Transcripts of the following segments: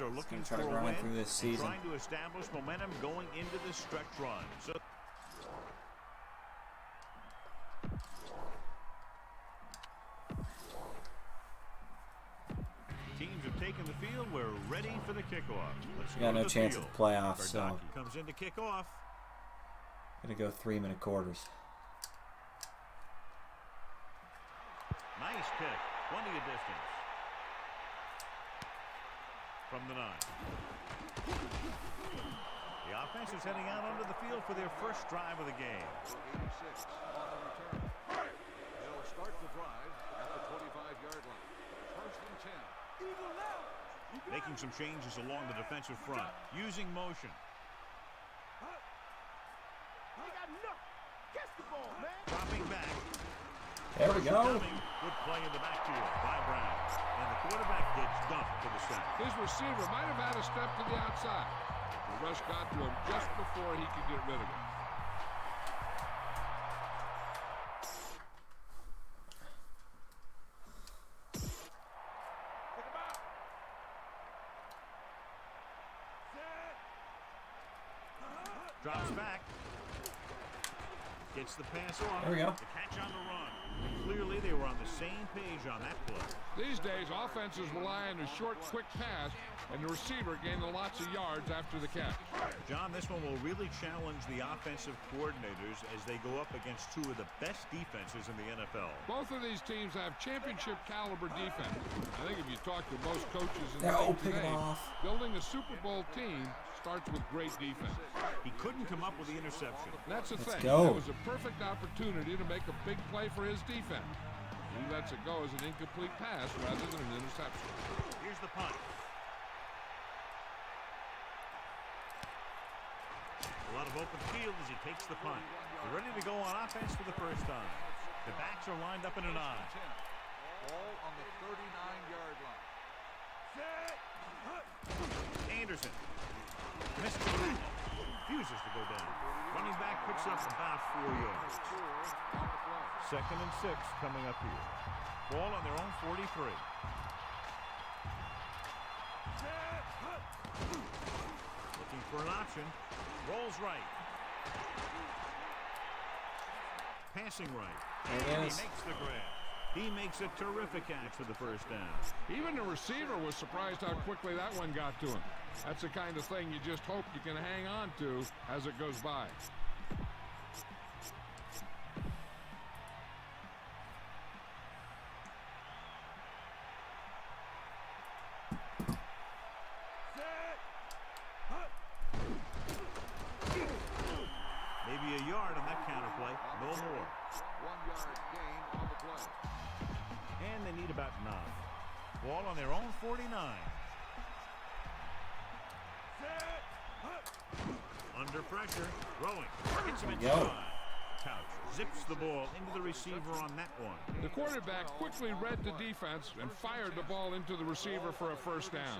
are looking try for to a grind win through this and season. trying to establish momentum going into this stretch run. So teams have taken the field. We're ready for the kickoff. Let's go got no to the chance field. at the playoffs, so Bardaki comes in to kick off. gonna go 3-minute quarters. Nice kick. Plenty of distance. From the 9. The offense is heading out onto the field for their first drive of the game. 86 on the return. They'll start the drive at the 25-yard line. First and 10. Making some changes along the defensive front. Using motion. Dropping back. There we go. Good play in the backfield by Brown. And the quarterback gets dumped for the sack. His receiver might have had a step to the outside. The rush got to him just before he could get rid of it. Drops back. Gets the pass off. There we go. The catch on the run. Clearly, they were on the same page on that play. These days, offenses rely on a short, quick pass, and the receiver gaining lots of yards after the catch. John, this one will really challenge the offensive coordinators as they go up against two of the best defenses in the NFL. Both of these teams have championship-caliber defense. I think if you talk to most coaches in the No, league pick it today, off. building a Super Bowl team starts with great defense. He couldn't come up with the interception. That's the thing. go. It was a perfect opportunity to make a big play for his defense. He lets it go as an incomplete pass rather than an interception. Here's the punt. A lot of open field as he takes the punt. They're ready to go on offense for the first time. The backs are lined up in an eye. Ball on the 39-yard line. Anderson. Missed the tackle. Refuses to go down. Running back picks up about 4 yards. 2nd and 6 coming up here. Ball on their own 43. Looking for an option. Rolls right. Passing right. There And it he is. makes the grab. He makes a terrific catch for the first down. Even the receiver was surprised how quickly that one got to him. That's the kind of thing you just hope you can hang on to as it goes by. Maybe a yard on that counter play. No more. 1-yard gain on the play. And they need about 9. Ball on their own 49. Under pressure. Throwing. Gets him inside. Couch zips the ball into the receiver on that one. The quarterback quickly read the defense and fired the ball into the receiver for a first down.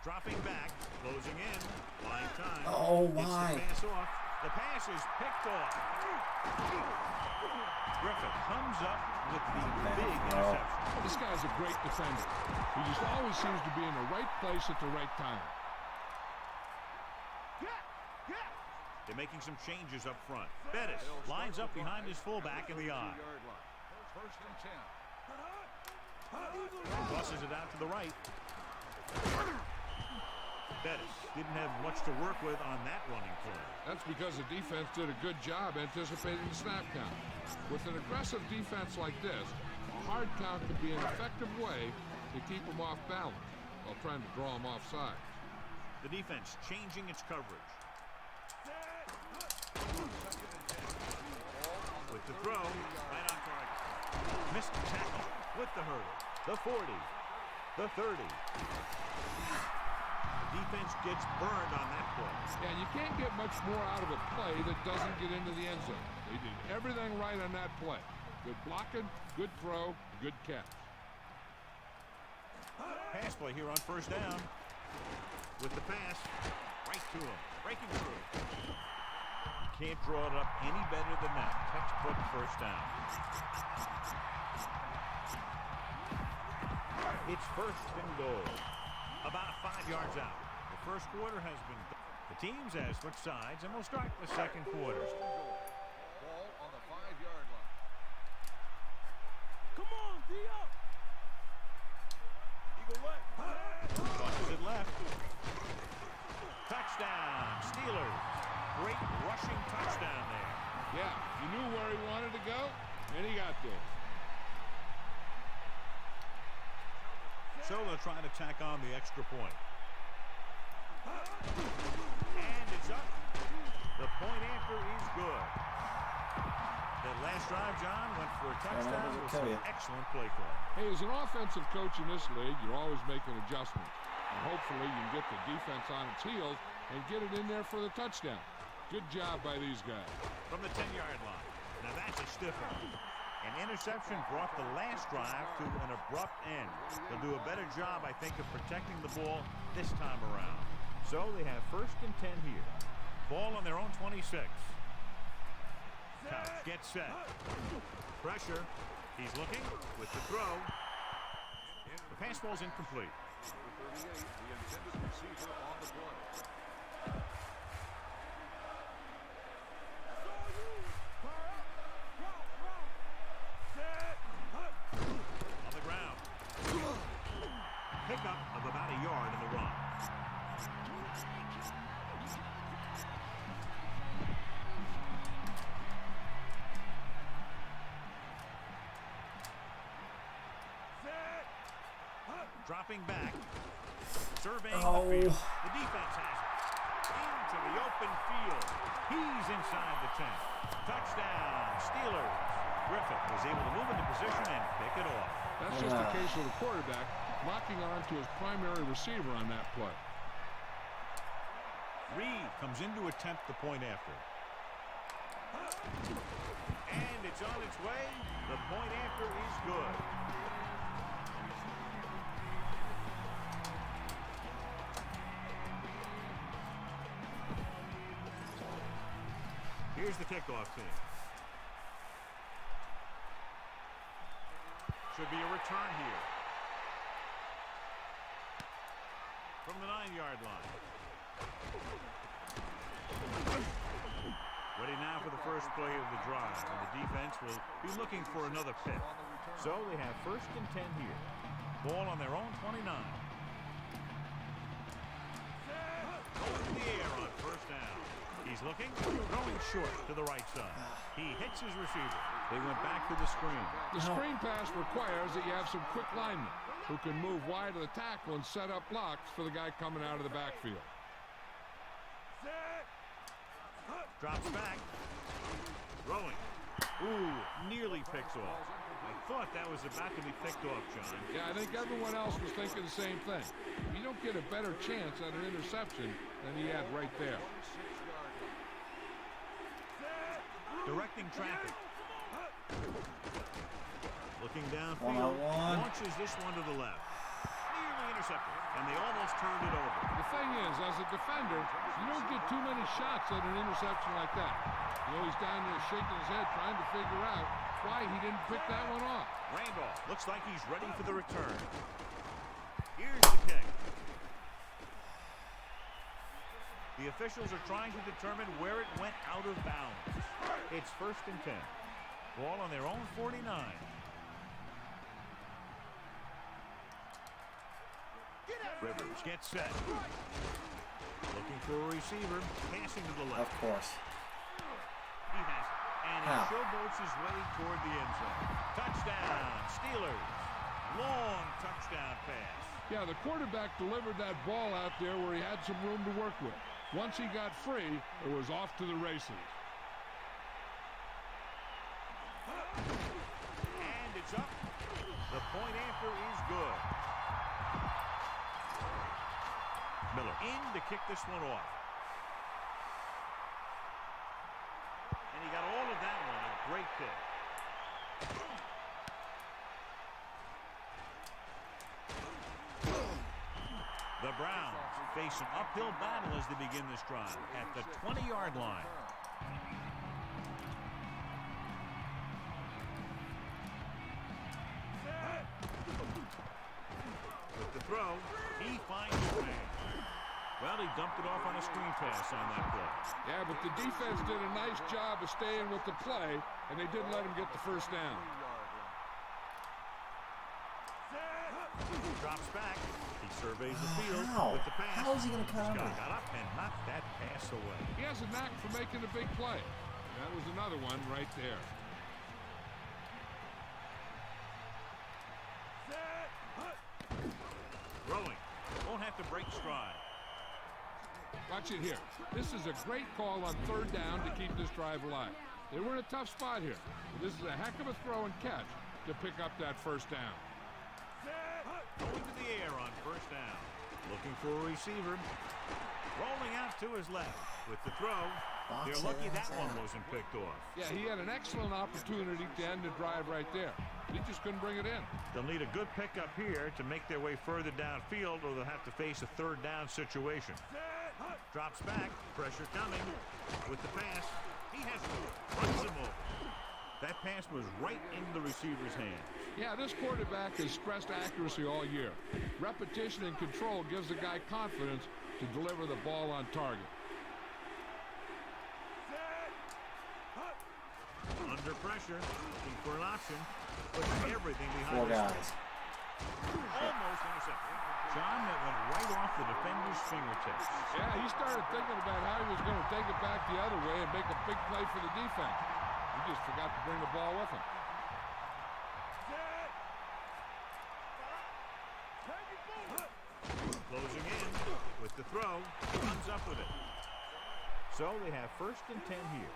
Dropping back. Closing in. Line time. Oh, Gets why? the pass off. The pass is picked off. Griffith comes up with the big interception. This guy's a great defender. He just always seems to be in the right place at the right time. They're making some changes up front. Bettis lines up behind his fullback in the eye. First and 10. Tosses it out to the right. Bettis didn't have much to work with on that running play. That's because the defense did a good job anticipating the snap count. With an aggressive defense like this, a hard count could be an effective way to keep them off balance while trying to draw them offside. The defense changing its coverage. With the throw, right on target. Missed the tackle with the hurdle. The 40, the 30. The defense gets burned on that play. And you can't get much more out of a play that doesn't get into the end zone. They did everything right on that play. Good blocking, good throw, good catch. Pass play here on first down. With the pass, right to him, breaking through. can't draw it up any better than that. Textbook first down. It's first and goal. About 5 yards out. The first quarter has been done. The teams have switched sides, and we'll start the second quarter. Ball on the 5-yard line. Come on, D up. Eagle left. Tosses it left. Touchdown, Steelers. Great rushing touchdown there. Yeah, he knew where he wanted to go, and he got there. So they'll try to tack on the extra point. And it's up. The point after is good. That last drive, John, went for a touchdown with some excellent play call. Hey, as an offensive coach in this league, you're always making adjustments. And hopefully you can get the defense on its heels and get it in there for the touchdown. Good job by these guys. From the 10-yard line. Now that's a stiff one. An interception brought the last drive to an abrupt end. They'll do a better job, I think, of protecting the ball this time around. So they have first and 10 here. Ball on their own 26. Couch gets set. Pressure. He's looking with the throw. The pass ball's incomplete. Number 38, the intended receiver on the play. On the ground. Pickup of about a yard in the run. Dropping back. Surveying the field. The defense has it. Into the open field. He's inside the 10. Touchdown, Steelers. Griffith was able to move into position and pick it off. That's just the case of the quarterback locking on to his primary receiver on that play. Reed comes in to attempt the point after. And it's on its way. The point after is good. Here's the kickoff team. Should be a return here. From the 9-yard line. Ready now for the first play of the drive, and the defense will be looking for another pick. So they have first and 10 here. Ball on their own 29. Going in the air on first down. He's looking, throwing short to the right side. He hits his receiver. They went back to the screen. The screen pass requires that you have some quick linemen who can move wide of the tackle and set up blocks for the guy coming out of the backfield. Drops back. Throwing. Ooh, nearly picks off. I thought that was about to be picked off, John. Yeah, I think everyone else was thinking the same thing. You don't get a better chance at an interception than he had right there. Directing traffic. Looking downfield. One-on-one. Launches this one to the left. Nearly intercepted. And they almost turned it over. The thing is, as a defender, you don't get too many shots at an interception like that. You know, he's down there shaking his head trying to figure out why he didn't pick that one off. Randolph looks like he's ready for the return. Here's the kick. The officials are trying to determine where it went out of bounds. It's first and 10. Ball on their own 49. Rivers gets set. Looking for a receiver. Passing to the left. Of course. He has it. And he showboats his way toward the end zone. Touchdown, Steelers. Long touchdown pass. Yeah, the quarterback delivered that ball out there where he had some room to work with. Once he got free, it was off to the races. And it's up. The point after is good. Miller in to kick this one off. And he got all of that one. A great pick. The Browns face an uphill battle as they begin this drive at the 20-yard line. throw. He finds his man. Well, he dumped it off on a screen pass on that play. Yeah, but the defense did a nice job of staying with the play, and they didn't let him get the first down. Drops back. He surveys the field How? with the pass. How is he going to cut Scott over? got up and knocked that pass away. He has a knack for making a big play. That was another one right there. Throwing. Won't have to break stride. Watch it here. This is a great call on third down to keep this drive alive. They were in a tough spot here. But this is a heck of a throw and catch to pick up that first down. Going to the air on first down. Looking for a receiver. Rolling out to his left with the throw. They're lucky that one wasn't picked off. Yeah, he had an excellent opportunity to end the drive right there. He just couldn't bring it in. They'll need a good pickup here to make their way further downfield, or they'll have to face a third down situation. Drops back. Pressure coming with the pass. He has runs him over. That pass was right into the receiver's hands. Yeah, this quarterback has stressed accuracy all year. Repetition and control gives the guy confidence to deliver the ball on target. Under pressure, looking for an option, puts everything behind 4 his guys. head. Almost intercepted. John, that went right off the defender's fingertips. Yeah, he started thinking about how he was going to take it back the other way and make a big play for the defense. He just forgot to bring the ball with him. Closing in with the throw. Runs up with it. So they have 1st and 10 here.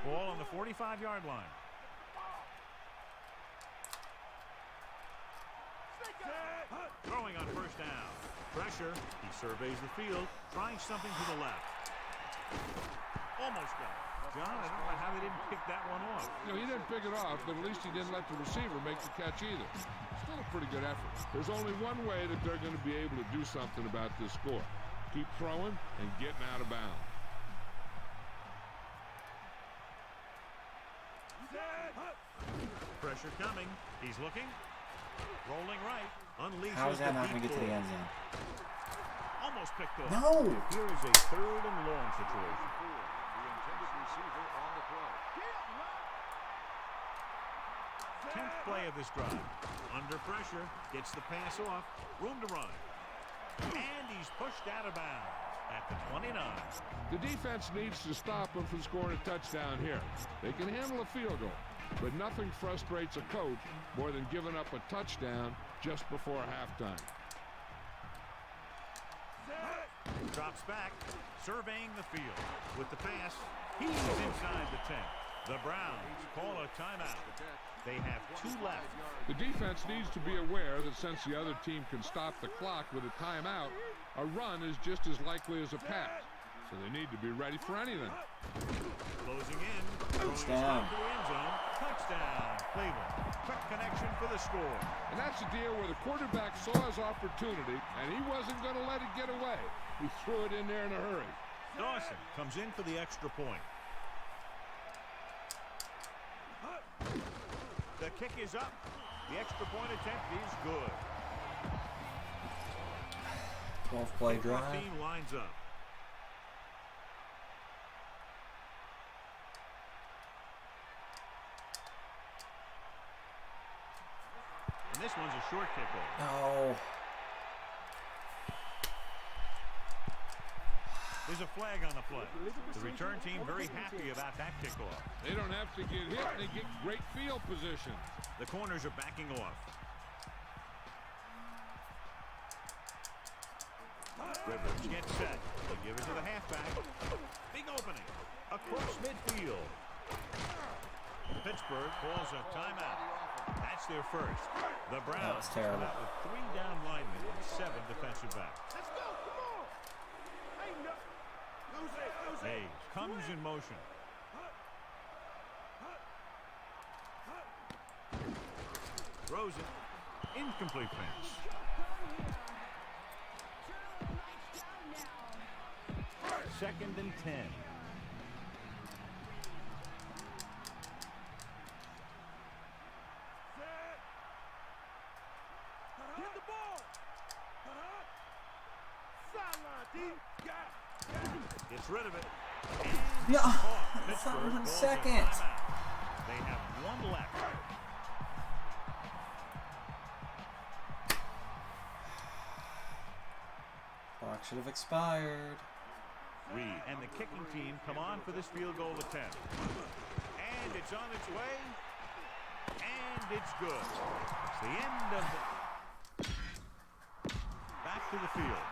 Ball on the 45-yard line. Throwing on first down. Pressure. He surveys the field. Trying something to the left. Almost got it. John, I don't know how they didn't pick that one off. You know, he didn't pick it off, but at least he didn't let the receiver make the catch either. Still a pretty good effort. There's only one way that they're going to be able to do something about this score. Keep throwing and getting out of bounds. Pressure coming. He's looking. Rolling right. Unleashes. How is that not going to deep get to the ball. end zone? Almost picked off. No! Here is a 3rd and long situation. The intended receiver on the play. 10th play of this drive. Under pressure. Gets the pass off. Room to run. And he's pushed out of bounds at the 29. The defense needs to stop him from scoring a touchdown here. They can handle a field goal, but nothing frustrates a coach more than giving up a touchdown just before halftime. Drops back, surveying the field. With the pass, he's inside the 10. The Browns call a timeout. They have 2 left. The defense needs to be aware that since the other team can stop the clock with a timeout, a run is just as likely as a pass. So they need to be ready for anything. Closing in. Touchdown. To the end zone. Touchdown. Cleveland. Quick connection for the score. And that's a deal where the quarterback saw his opportunity, and he wasn't going to let it get away. He threw it in there in a hurry. Dawson comes in for the extra point. The kick is up. The extra point attempt is good. 12-play Kickoff drive. team lines up. And this one's a short kickoff. No. There's a flag on the play. The return team very happy about that kickoff. They don't have to get hit. They get great field position. The corners are backing off. Rivers gets set. They give it to the halfback. Big opening. Across midfield. Pittsburgh calls a timeout. That's their first. The Browns was terrible. come out with 3 down linemen and 7 defensive backs. Let's go. Come on. Ain't no. Lose it. Hayes comes in motion. Throws it. Incomplete pass. Second and 10. Get the ball. Sideline, D. Got it. Gets rid of it. No, Caught. that's not Pittsburgh 1 calls a second. timeout. They have 1 left. Clock should have expired. Reed and the kicking team come on for this field goal attempt. And it's on its way. And it's good. It's the end of the... Back to the field.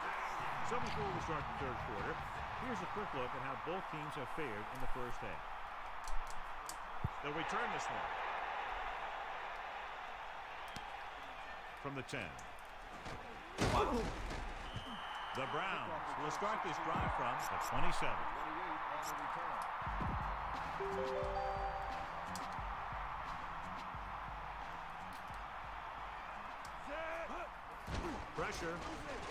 So before we start the third quarter, here's a quick look at how both teams have fared in the first half. They'll return this one. From the 10. Wow. The Browns will start this drive from the 27. Pressure.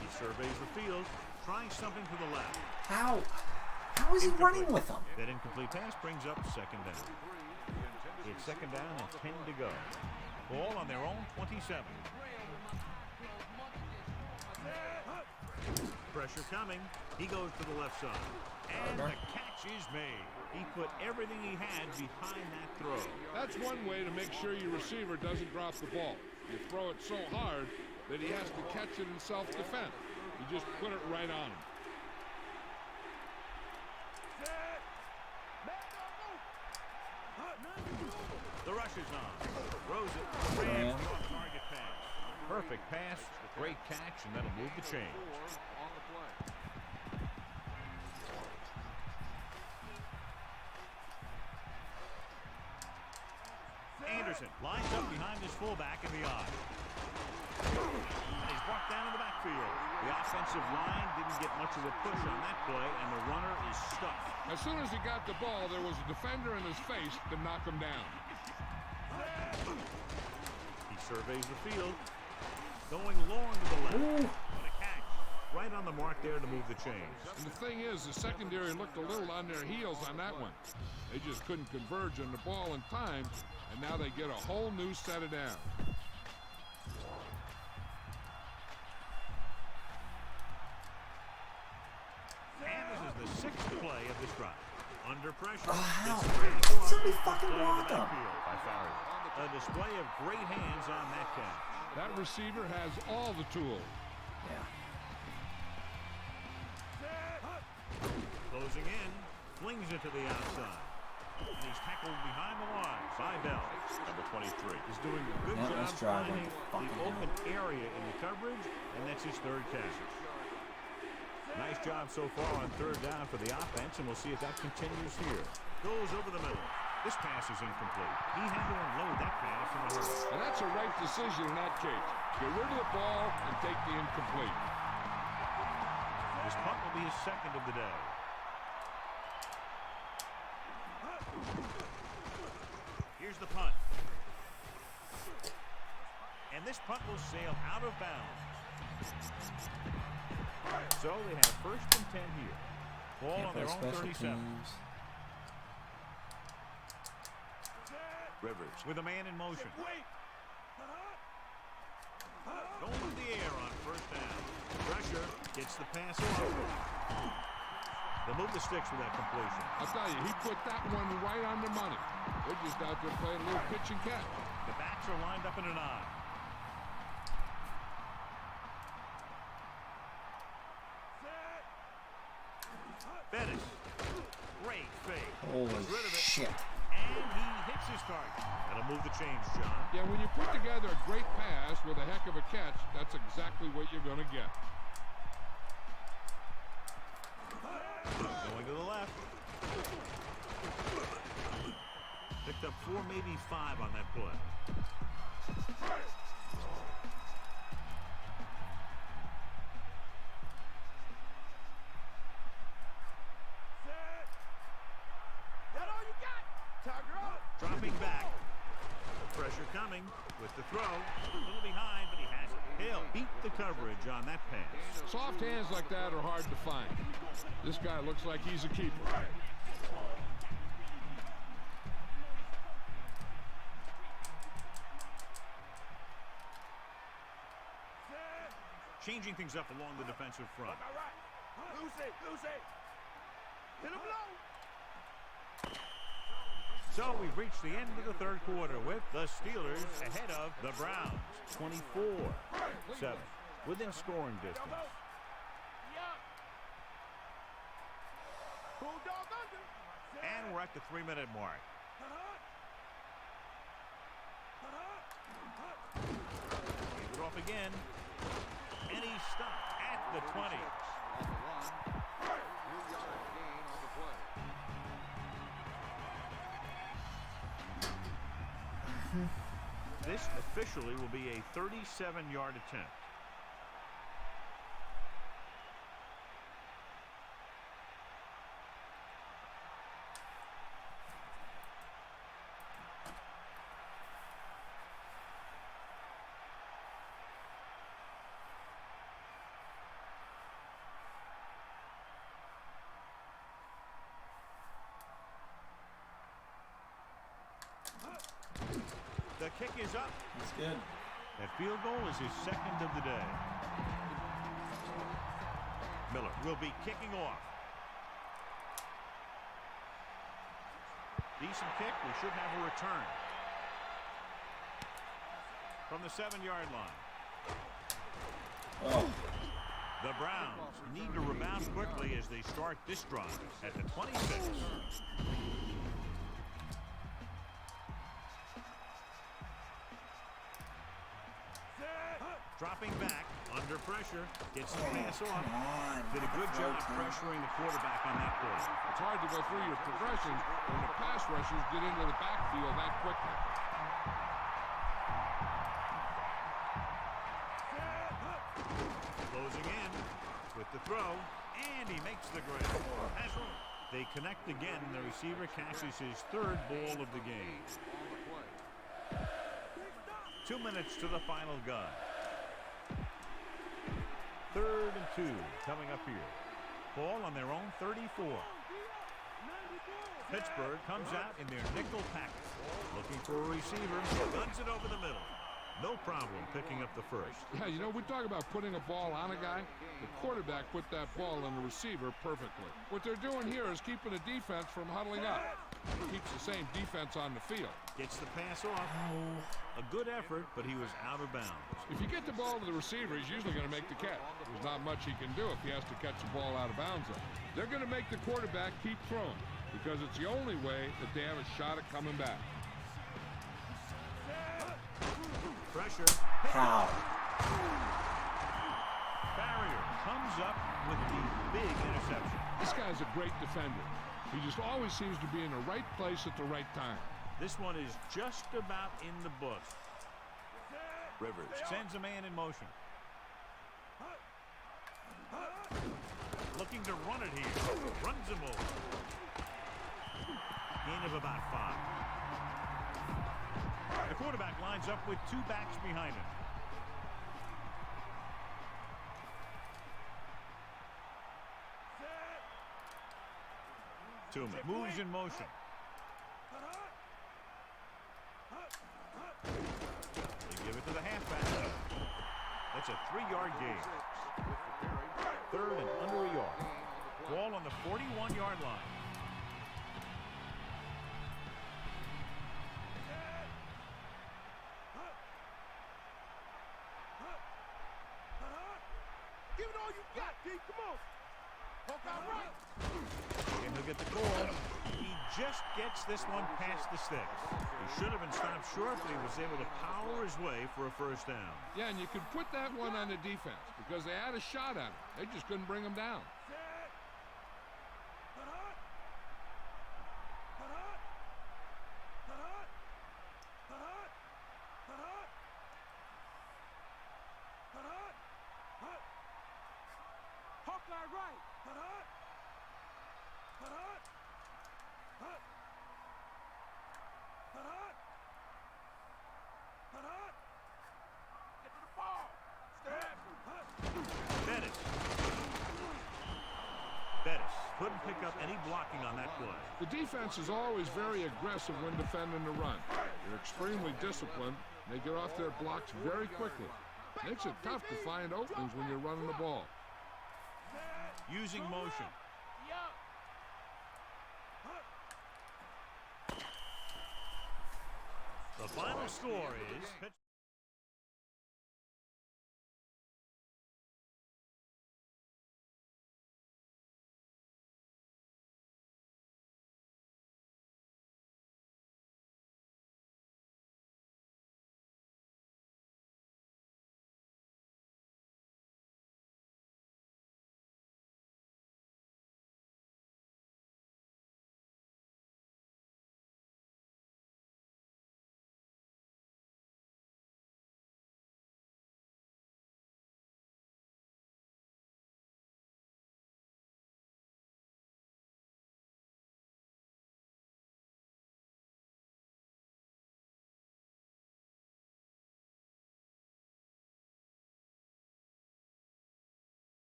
He surveys the field, trying something to the left. How? How is he running with them? That incomplete pass brings up second down. It's second down and 10 to go. Ball on their own 27. Pressure coming. He goes to the left side. And the catch is made. He put everything he had behind that throw. That's one way to make sure your receiver doesn't drop the ball. You throw it so hard that he has to catch it in self-defense. You just put it right on him. The rush is on. Throws it. Rams off target pass. Perfect pass. Great catch, and that'll move the chains. Anderson lines up behind his fullback in the eye. And he's brought down in the backfield. The offensive line didn't get much of a push on that play, and the runner is stuck. As soon as he got the ball, there was a defender in his face to knock him down. He surveys the field. Going long to the left. What a catch. Right on the mark there to move the chains. And the thing is, the secondary looked a little on their heels on that one. They just couldn't converge on the ball in time, and now they get a whole new set of downs. And this is the 6th play of this drive. Under pressure. How? It's Somebody fucking block him. by Farrier. A display of great hands on that catch. That receiver has all the tools. Yeah. Closing in, flings it to the outside. And he's tackled behind the line by Bell. Number 23 is doing a good Yeah, job let's drive finding him. the Fucking open area in the coverage, and that's his 3rd catch. Nice job so far on 3rd down for the offense, and we'll see if that continues here. Goes over the middle. This pass is incomplete. He had to unload that pass in a hurry. And that's a right decision in that case. Get rid of the ball and take the incomplete. This punt will be his 2nd of the day. Here's the punt. And this punt will sail out of bounds. So they have 1st and 10 here. Ball on their own 37. Rivers with a man in motion. Going to the air on 1st down. Pressure gets the pass off. They'll move the sticks with that completion. I'll tell you, he put that one right on the money. They're just out there playing a little pitch and catch. The backs are lined up in an eye. Bettis. Great fake. Holy Gets rid of it. shit. And he hits his target. That'll move the chains, John. Yeah, when you put together a great pass with a heck of a catch, that's exactly what you're going to get. Going to the left. Picked up 4, maybe 5 on that play. Dropping back. Pressure coming with the throw. A little behind, but he has it. He'll beat the coverage on that pass. Soft hands like that are hard to find. This guy looks like he's a keeper. changing things up along the defensive front. All right. Lose it. Hit him low. So we've reached the end of the third quarter with the Steelers ahead of the Browns, 24-7, within scoring distance. Bulldog under. And we're at the 3-minute mark. Hand it off again. And he's stopped at the 20. This officially will be a 37-yard attempt. The kick is up. He's good. That field goal is his second of the day. Miller will be kicking off. Decent kick. We should have a return. From the 7-yard line. Oh. The Browns need to rebound quickly as they start this drive at the 26. Dropping back, under pressure, gets the pass off. Did a good job pressuring the quarterback on that play. It's hard to go through your progressions when the pass rushers get into the backfield that quickly. Closing in with the throw, and he makes the grab. They connect again, and the receiver catches his third ball of the game. 2 minutes to the final gun. 3rd and 2 coming up here. Ball on their own 34. Pittsburgh comes out in their nickel package. Looking for a receiver. Guns it over the middle. No problem picking up the first. Yeah, you know, we talk about putting a ball on a guy. The quarterback put that ball on the receiver perfectly. What they're doing here is keeping the defense from huddling up. It keeps the same defense on the field. Gets the pass off. A good effort, but he was out of bounds. If you get the ball to the receiver, he's usually going to make the catch. There's not much he can do if he has to catch the ball out of bounds. They're going to make the quarterback keep throwing because it's the only way that they have a shot at coming back. Pressure. How? Barrier comes up with the big interception. This guy's a great defender. He just always seems to be in the right place at the right time. This one is just about in the book. Rivers sends a man in motion. Looking to run it here. Runs him over. Gain of about 5. The quarterback lines up with 2 backs behind him. Tooman moves in motion. They give it to the halfback. That's a 3-yard gain. 3rd and under a yard. Ball on the 41-yard line. Give it all you got, D. Come on. Poke out right. And he'll get the call. He just gets this one past the sticks. He should have been stopped short, but he was able to power his way for a first down. Yeah, and you could put that one on the defense because they had a shot at him. They just couldn't bring him down. Couldn't pick up any blocking on that play. The defense is always very aggressive when defending the run. They're extremely disciplined. They get off their blocks very quickly. Makes it tough to find openings when you're running the ball. Using motion. The final score is...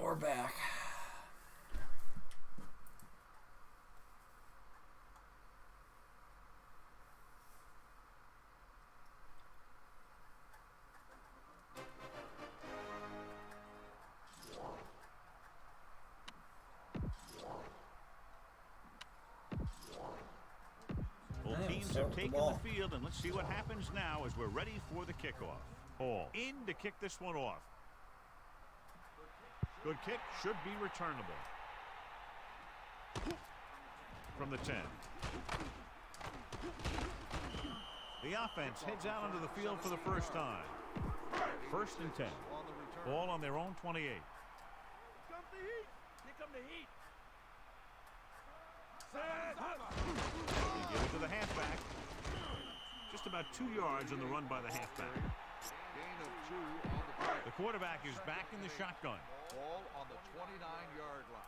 We're back. Both teams have taken the field, and let's see what happens now as we're ready for the kickoff. Hall in to kick this one off. Good kick, should be returnable. From the 10. The offense heads out onto the field for the first time. 1st and 10. Ball on their own 28. Here comes the heat. Here come the heat. They give it to the halfback. Just about 2 yards on the run by the halfback. Gain of 2 on the play. The quarterback is back in the shotgun. Ball on the 29-yard line.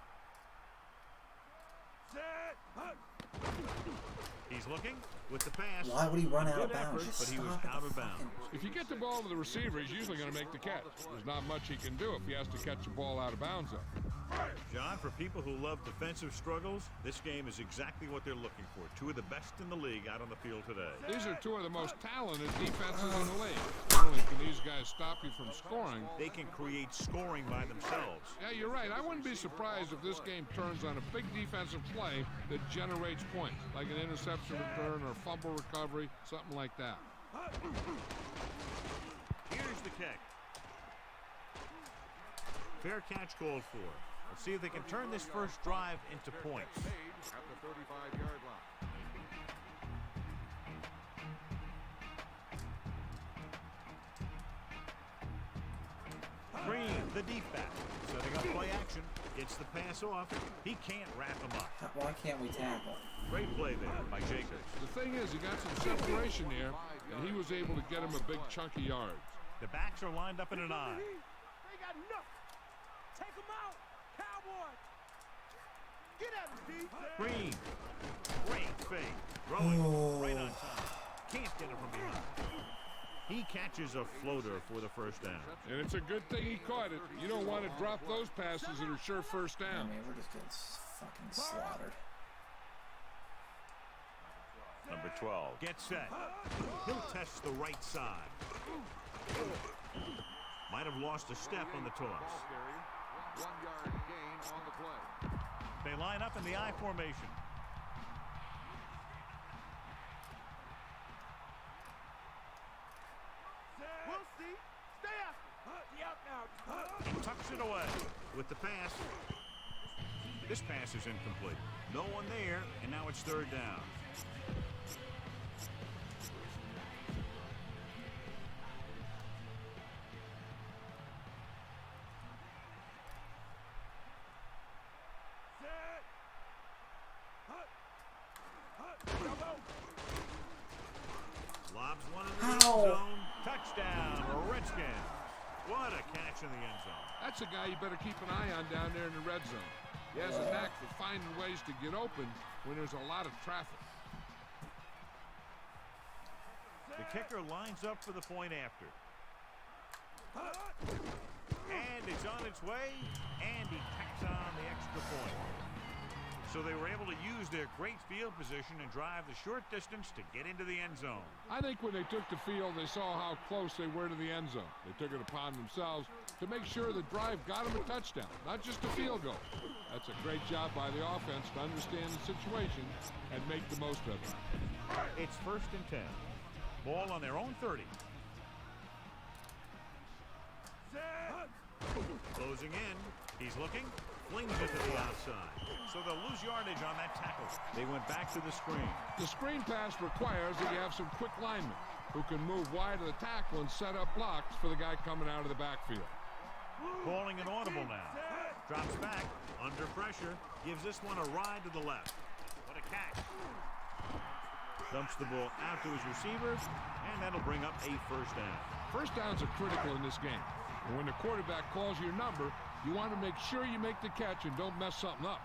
He's looking with the pass. Why would he run out of Good bounds? effort, Just but he was stop at out the of bounds. fucking- If you get the ball to the receiver, he's usually going to make the catch. There's not much he can do if he has to catch the ball out of bounds. John, for people who love defensive struggles, this game is exactly what they're looking for. 2 of the best in the league out on the field today. These are 2 of the most talented defenses in the league. Not only can these guys stop you from scoring, They can create scoring by themselves. yeah, you're right. I wouldn't be surprised if this game turns on a big defensive play that generates points, like an interception return or fumble recovery, something like that. Here's the kick. Fair catch called for. Let's see if they can turn this first drive into points. Made at the 35-yard line. Green, the deep back, setting up play action, gets the pass off. He can't wrap him up. Why can't we tackle? Great play there by Jacobs. The thing is, he got some separation there, and he was able to get him a big chunk of yards. The backs are lined up in an eye. They got nothing. Take them out, Cowboys. Get at him, D. Green, great fake, throwing right on time. Can't get him from behind. He catches a floater for the first down. And it's a good thing he caught it. You don't want to drop those passes that are sure first I down. mean, we're just getting fucking slaughtered. Number 12 gets set. He'll test the right side. Might have lost a step on the toss. 1-yard gain on the play. They line up in the I formation. We'll see. Stay after. He tucks it away with the pass. This pass is incomplete. No one there, and now it's 3rd down. Lobs one in the end How? zone. Touchdown, Redskins. What a catch in the end zone. That's a guy you better keep an eye on down there in the red zone. He has a knack for finding ways to get open when there's a lot of traffic. The kicker lines up for the point after. And it's on its way, and he tacks on the extra point. So they were able to use their great field position and drive the short distance to get into the end zone. I think when they took the field, they saw how close they were to the end zone. They took it upon themselves to make sure the drive got them a touchdown, not just a field goal. That's a great job by the offense to understand the situation and make the most of it. It's 1st and 10. Ball on their own 30. Closing in. He's looking. Flings it to the outside. So they'll lose yardage on that tackle. They went back to the screen. The screen pass requires that you have some quick linemen who can move wide of the tackle and set up blocks for the guy coming out of the backfield. Calling an audible now. Drops back. Under pressure. Gives this one a ride to the left. What a catch. Dumps the ball out to his receiver, and that'll bring up a first down. First downs are critical in this game. And when the quarterback calls your number, you want to make sure you make the catch and don't mess something up.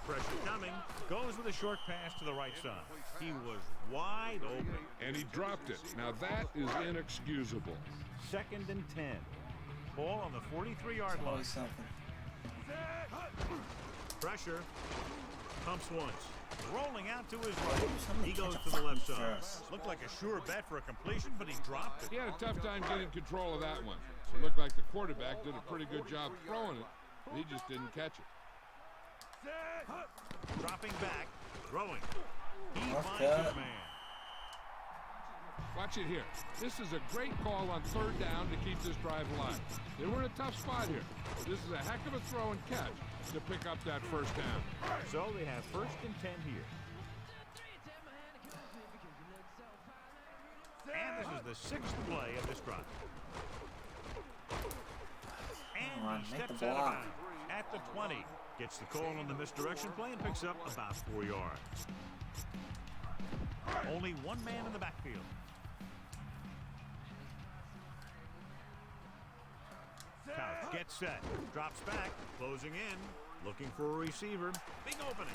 Pressure coming. Goes with a short pass to the right side. He was wide open. And he dropped it. Now that is inexcusable. 2nd and 10. Ball on the 43-yard line. Always something. Pressure. Pumps once. Rolling out to his right. He goes to the left side. Looked like a sure bet for a completion, but he dropped it. He had a tough time getting control of that one. It looked like the quarterback did a pretty good job throwing it, but he just didn't catch it. Dropping back. Throwing. He Off finds cut. his man. Watch it here. This is a great call on 3rd down to keep this drive alive. They were in a tough spot here. This is a heck of a throw and catch to pick up that first down. So they have 1st and 10 here. And this is the 6th play of this drive. And Come on, he make steps the out of block. bounds at the 20. Gets the call on the misdirection play and picks up about 4 yards. Only one man in the backfield. Couch gets set. Drops back. Closing in. Looking for a receiver. Big opening.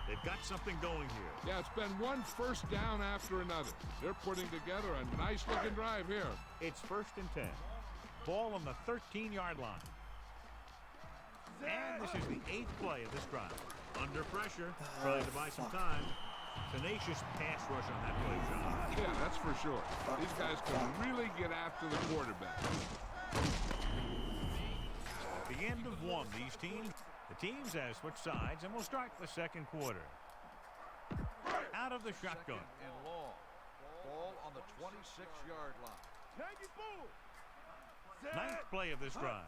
They've got something going here. Yeah, it's been one first down after another. They're putting together a nice-looking drive here. It's 1st and 10. Ball on the 13-yard line. And this is the 8th play of this drive. Under pressure, trying to buy some time. Tenacious pass rush on that play, John. Yeah, that's for sure. These guys can really get after the quarterback. At the end of one, these teams, the teams have switched sides, and we'll start the 2nd quarter. Out of the shotgun. 2nd and long. Ball on the 26-yard line. Take it forward. 9th play of this drive.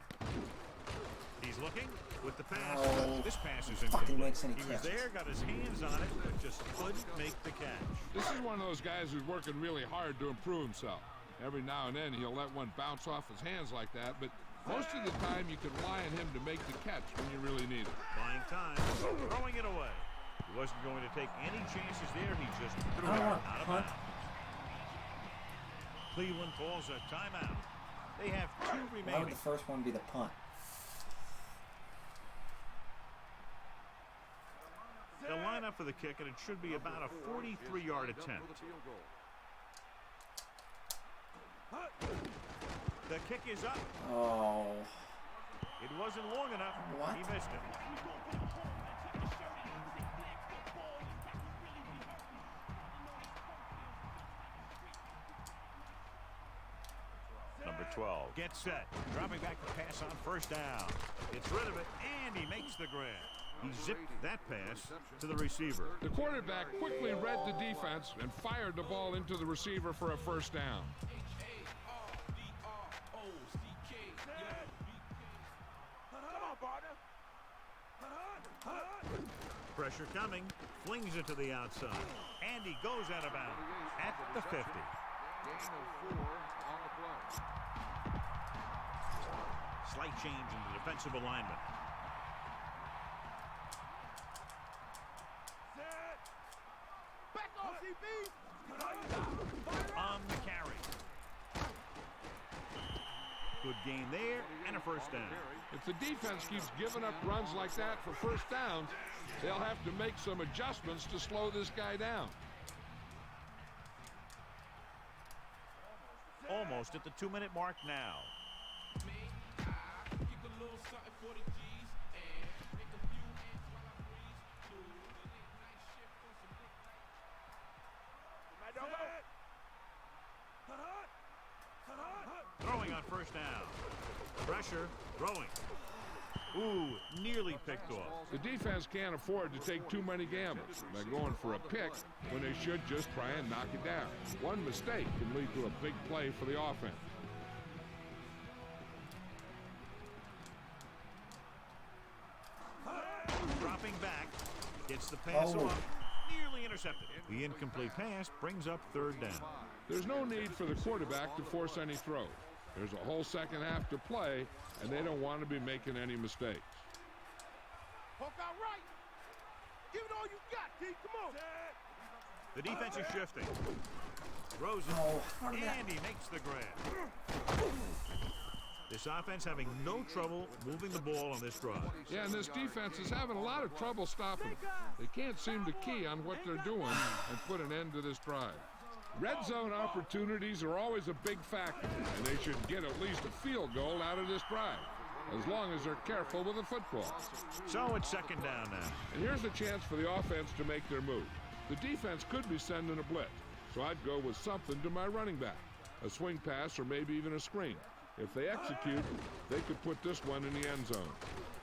He's looking with the pass. Oh, This pass is fucking incomplete. makes any He was catches. there, got his hands on it, but just couldn't make the catch. This is one of those guys who's working really hard to improve himself. Every now and then he'll let one bounce off his hands like that, but most of the time you can rely on him to make the catch when you really need it. Buying time, throwing it away. He wasn't going to take any chances there. He just threw I it want out of punt. bounds. Cleveland calls a timeout. They have 2 Why would remaining. the first one be the punt? They'll line up for the kick, and it should be about a 43-yard attempt. For the field goal. The kick is up. Oh. It wasn't long enough. What? He missed it. Number 12 gets set. Dropping back to pass on 1st down. Gets rid of it, and he makes the grab. He zipped that pass to the receiver. The quarterback quickly read the defense and fired the ball into the receiver for a first down. Pressure coming. Flings it to the outside. And he goes out of bounds at the 50. Gain of 4 on the play. Slight change in the defensive alignment. On the carry. Good gain there and a first down. If the defense keeps giving up runs like that for first downs, they'll have to make some adjustments to slow this guy down. Almost at the 2-minute mark now. Throwing on first down. Pressure, throwing. Ooh, nearly picked off. The defense can't afford to take too many gambles by going for a pick when they should just try and knock it down. One mistake can lead to a big play for the offense. Dropping back, gets the pass off, nearly intercepted. The incomplete pass brings up third down. There's no need for the quarterback to force any throws. There's a whole second half to play, and they don't want to be making any mistakes. Poke out right. Give it all you got, D. Come on. The defense is shifting. Throws it, Oh, and he makes the grab. This offense having no trouble moving the ball on this drive. Yeah, and this defense is having a lot of trouble stopping them. They can't seem to key on what they're doing and put an end to this drive. Red zone opportunities are always a big factor, and they should get at least a field goal out of this drive, as long as they're careful with the football. So it's second down now. And here's a chance for the offense to make their move. The defense could be sending a blitz, so I'd go with something to my running back, a swing pass or maybe even a screen. If they execute, they could put this one in the end zone.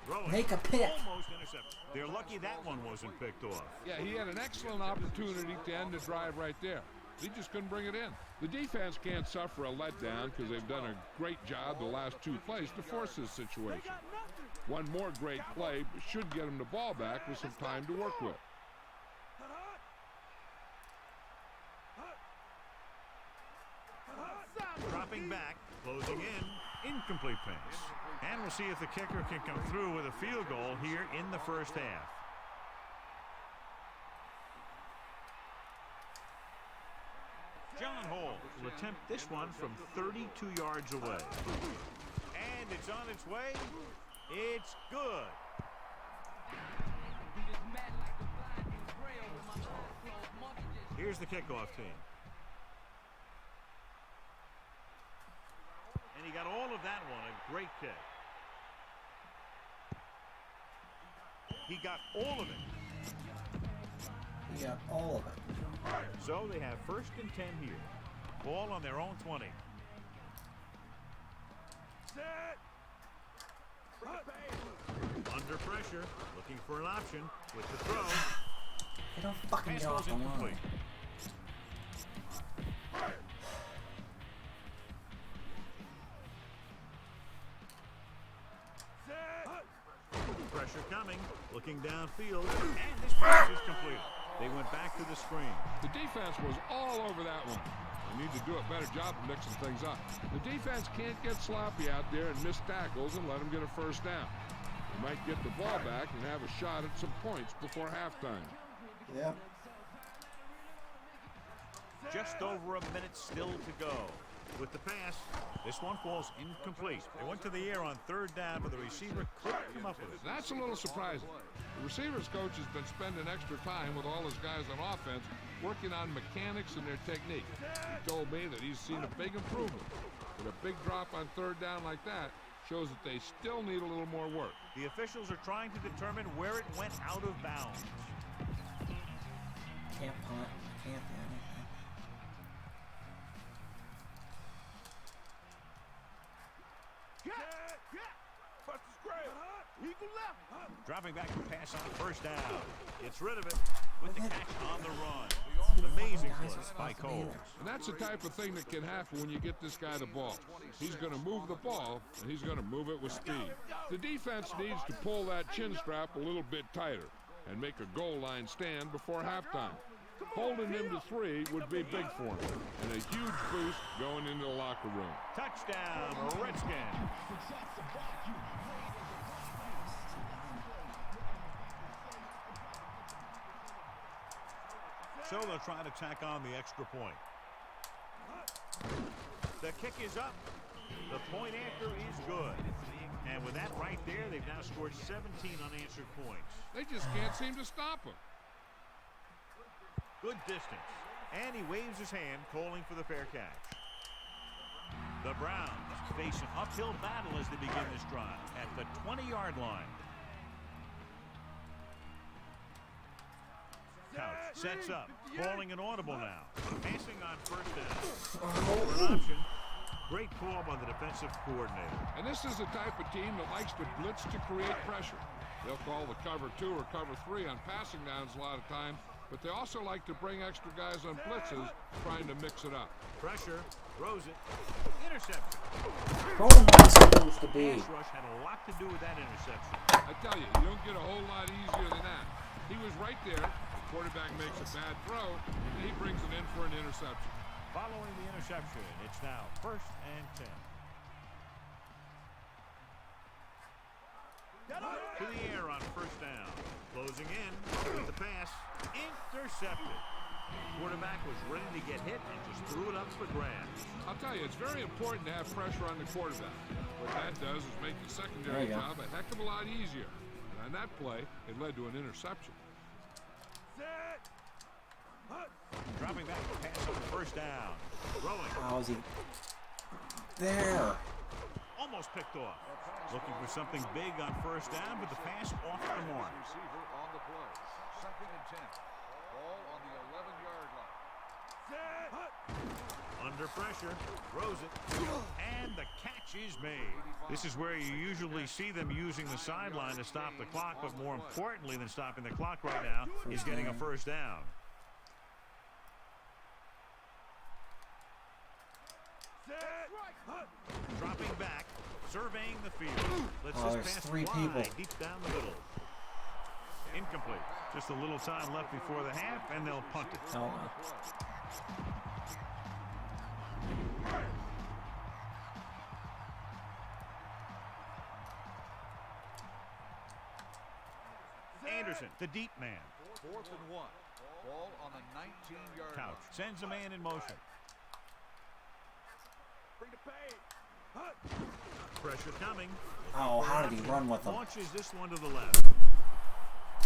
Throwing. Make a pick. Almost intercepted. They're lucky that one wasn't picked off. Yeah, he had an excellent opportunity to end the drive right there. He just couldn't bring it in. The defense can't suffer a letdown because they've done a great job the last two plays to force this situation. One more great play should get them the ball back with some time to work with. Dropping back, closing in, incomplete pass. And we'll see if the kicker can come through with a field goal here in the first half. John Hall will attempt this one from 32 yards away. And it's on its way. It's good. Here's the kickoff team. And he got all of that one, a great kick. He got all of it. He got all of it. So they have first and 10 here. Ball on their own 20. Set. Under pressure, looking for an option with the throw. They don't fucking Pass get goes off the line. incomplete. Pressure coming, looking downfield, and this pass is completed. They went back to the screen. The defense was all over that one. They need to do a better job of mixing things up. The defense can't get sloppy out there and miss tackles and let them get a first down. They might get the ball back and have a shot at some points before halftime. Yep. Just over a minute still to go. With the pass, this one falls incomplete. They went to the air on third down, but the receiver couldn't come up with it. That's a little surprising. The receivers coach has been spending extra time with all his guys on offense working on mechanics and their technique. He told me that he's seen a big improvement. But a big drop on third down like that shows that they still need a little more work. The officials are trying to determine where it went out of bounds. Can't punt. Can't do anything. Dropping back to pass on first down. Gets rid of it with the catch on the run. Amazing play by Cole. And that's the type of thing that can happen when you get this guy the ball. He's going to move the ball, and he's going to move it with speed. The defense needs to pull that chin strap a little bit tighter and make a goal line stand before halftime. Holding him to 3 would be big for him, and a huge boost going into the locker room. Touchdown, Redskins. So they'll try to tack on the extra point. The kick is up. The point after is good. And with that right there, they've now scored 17 unanswered points. They just can't seem to stop him. Good distance. And he waves his hand, calling for the fair catch. The Browns face an uphill battle as they begin this drive at the 20-yard line. Couch sets up, calling an audible now. Passing on first down. An option. Great call by the defensive coordinator. And this is the type of team that likes to blitz to create pressure. They'll call the cover 2 or cover 3 on passing downs a lot of time, but they also like to bring extra guys on blitzes, trying to mix it up. Pressure, throws it, interception. Going where it's supposed to be. Pass rush had a lot to do with that interception. I tell you, you don't get a whole lot easier than that. He was right there. The quarterback makes a bad throw, and he brings it in for an interception. Following the interception, it's now 1st and 10. To the air on first down. Closing in with the pass. Intercepted. Quarterback was ready to get hit and just threw it up for grabs. I'll tell you, it's very important to have pressure on the quarterback. What that does is make the secondary job a heck of a lot easier. And on that play, it led to an interception. Dropping back the pass on the first down. Throwing. How is he there? Almost picked off. Looking for something big on first down, but the pass off the mark. Receiver on the play. 2nd and 10. Ball on the 11-yard line. Under pressure, throws it, and the catch is made. This is where you usually see them using the sideline to stop the clock, but more importantly than stopping the clock right now is getting a first down. Dropping back, surveying the field. Let's there's just pass 3 people. deep down the middle. Incomplete. Just a little time left before the half, and they'll punt it. Oh, Anderson, the deep man. 4th and 1. Ball on the 19-yard line. Couch sends a man in motion. Bring the pain. Pressure coming. oh, how did he run with him? Launches this one to the left.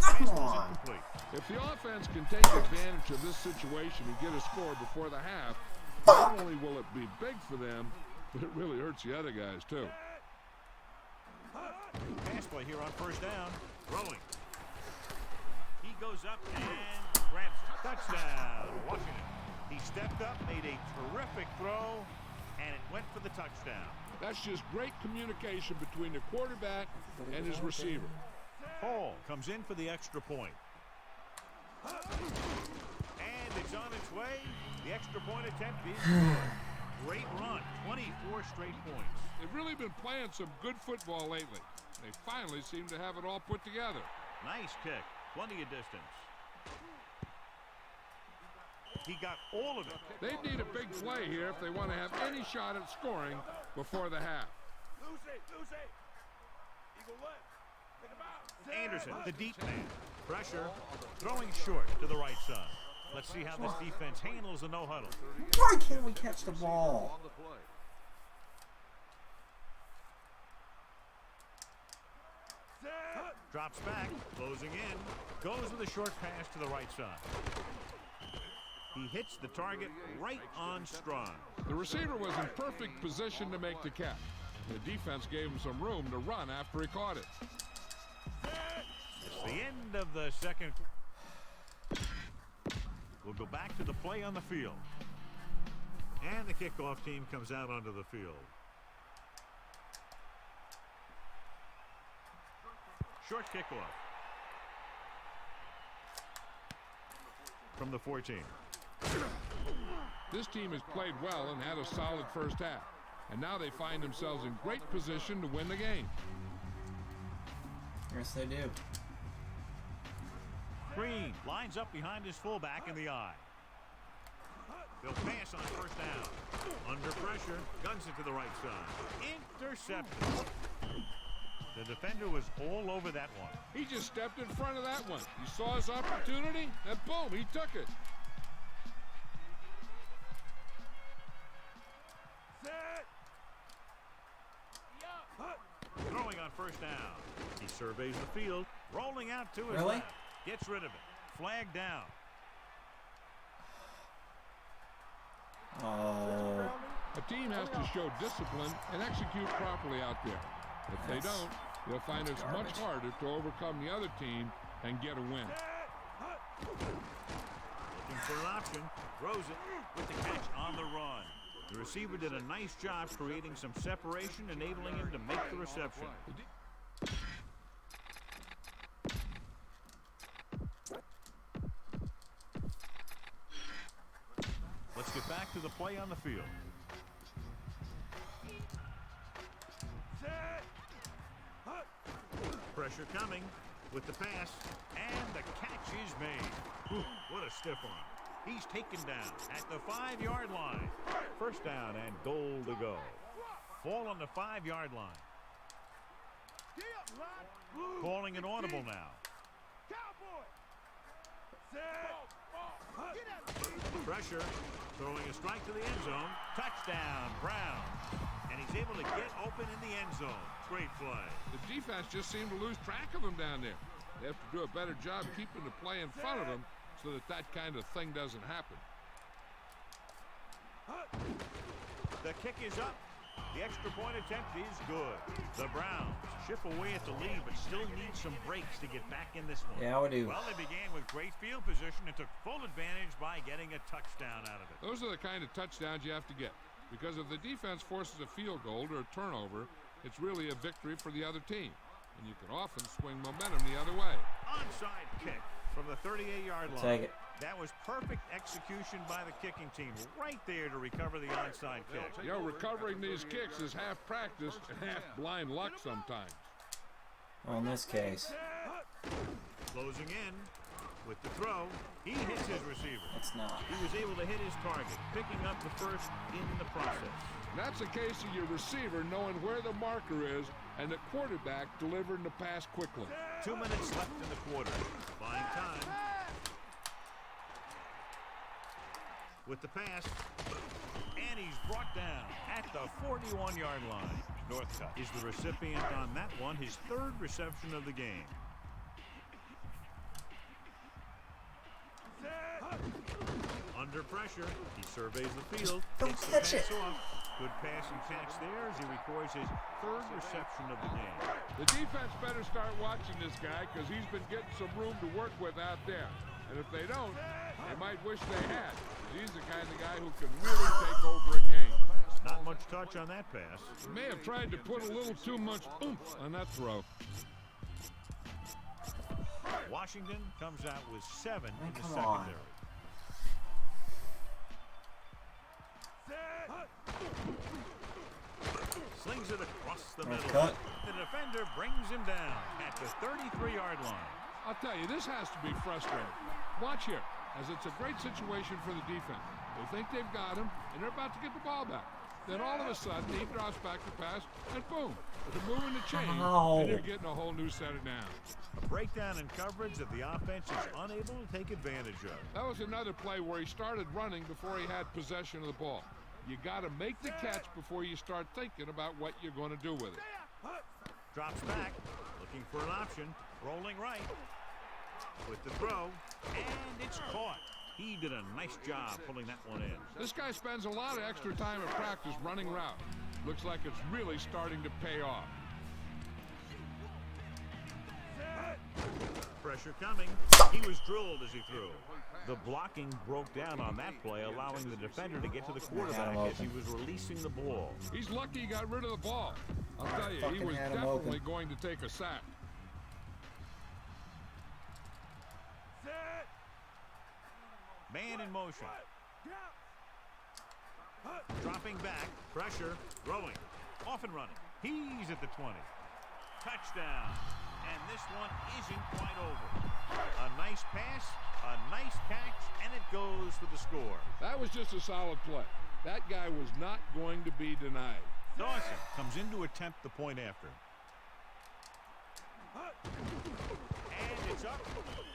Come Pass was on. incomplete. If the offense can take advantage of this situation and get a score before the half, not only will it be big for them, but it really hurts the other guys too. Pass play here on first down. Throwing. He goes up and grabs it. Touchdown, Washington. He stepped up, made a terrific throw, and it went for the touchdown. That's just great communication between the quarterback and his receiver. Hall comes in for the extra point. And it's on its way. The extra point attempt is good. Great run. 24 straight points. They've really been playing some good football lately. They finally seem to have it all put together. Nice kick. Plenty of distance. He got all of it. They need a big play here if they want to have any shot at scoring before the half. Lose it. Eagle left. Take him out. Anderson, the deep man. Pressure. Throwing short to the right side. Let's see how this defense handles the no-huddle. Why can't we catch the ball? On the play. Drops back, closing in. Goes with a short pass to the right side. He hits the target right on strong. The receiver was in perfect position to make the catch. The defense gave him some room to run after he caught it. It's the end of the second. We'll go back to the play on the field. And the kickoff team comes out onto the field. Short kickoff. From the 14. This team has played well and had a solid first half. And now they find themselves in great position to win the game. Yes, they do. Green lines up behind his fullback in the eye. They'll pass on first down. Under pressure, guns it to the right side. Intercepted. The defender was all over that one. He just stepped in front of that one. He saw his opportunity, and boom, he took it. on first down. He surveys the field, rolling out to his Really? left. Gets rid of it. Flag down. Oh. A team has to show discipline and execute properly out there. If they don't, they'll find it's much harder to overcome the other team and get a win. Looking for an option. Throws it with the catch on the run. The receiver did a nice job creating some separation, enabling him to make the reception. Let's get back to the play on the field. Pressure coming with the pass, and the catch is made. Whew, what a stiff arm. He's taken down at the 5-yard line. First down and goal to go. Ball on the 5-yard line. Calling an audible now. Pressure, throwing a strike to the end zone. Touchdown, Brown. And he's able to get open in the end zone. Great play. The defense just seemed to lose track of him down there. They have to do a better job keeping the play in front of them so that that kind of thing doesn't happen. The kick is up. The extra point attempt is good. The Browns chip away at the lead, but still need some breaks to get back in this one. Yeah, we do. Well, they began with great field position and took full advantage by getting a touchdown out of it. Those are the kind of touchdowns you have to get. Because if the defense forces a field goal or a turnover, it's really a victory for the other team. And you can often swing momentum the other way. Onside kick from the 38-yard line. Take it. That was perfect execution by the kicking team right there to recover the onside kick. You know, recovering these kicks is half practice and half blind luck sometimes. Well, in this case, Closing in with the throw. He hits his receiver. it's not. He was able to hit his target, picking up the first in the process. And that's a case of your receiver knowing where the marker is and the quarterback delivering the pass quickly. 2 minutes left in the quarter. Buying time. With the pass, and he's brought down at the 41-yard line. Northcutt is the recipient on that one, his 3rd reception of the game. Under pressure, he surveys the field. Don't Gets the catch pass it. off. Good pass and catch there as he records his 3rd reception of the game. The defense better start watching this guy because he's been getting some room to work with out there. And if they don't, they might wish they had. He's the kind of guy who can really take over a game. Not much touch on that pass. He may have tried to put a little too much oomph on that throw. Washington comes out with 7 in the come on. secondary. Slings it across the middle. cut. The defender brings him down at the 33-yard line. I'll tell you, this has to be frustrating. Watch here, as it's a great situation for the defense. They think they've got him, and they're about to get the ball back. Then all of a sudden, he drops back the pass, and boom, they're moving the chain, and they're getting a whole new set of downs. A breakdown in coverage that the offense is unable to take advantage of. That was another play where he started running before he had possession of the ball. You got to make the catch before you start thinking about what you're going to do with it. Drops back, looking for an option, rolling right. With the throw, and it's caught. He did a nice job pulling that one in. This guy spends a lot of extra time in practice running routes. Looks like it's really starting to pay off. Pressure coming. He was drilled as he threw. The blocking broke down on that play, allowing the defender to get to the quarterback as he was releasing the ball. He's lucky he got rid of the ball. I'll tell you, he Fucking was had him definitely open. going to take a sack. Man in motion. Dropping back. Pressure. Throwing. Off and running. He's at the 20. Touchdown. And this one isn't quite over. A nice pass, a nice catch, and it goes for the score. That was just a solid play. That guy was not going to be denied. Dawson comes in to attempt the point after. And it's up.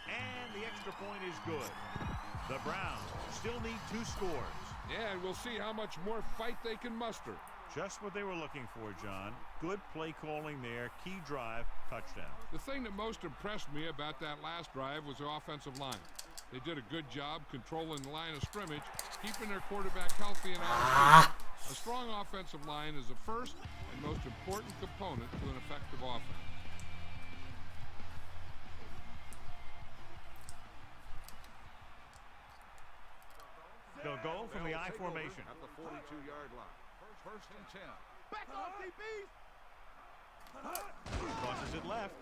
And the extra point is good. The Browns still need 2 scores. Yeah, and we'll see how much more fight they can muster. Just what they were looking for, John. Good play calling there. Key drive, touchdown. The thing that most impressed me about that last drive was the offensive line. They did a good job controlling the line of scrimmage, keeping their quarterback healthy and out of field. A strong offensive line is the first and most important component to an effective offense. They'll go from the I They'll take formation. over at the 42-yard line. First and 10. Back off, DBs. Crosses it left.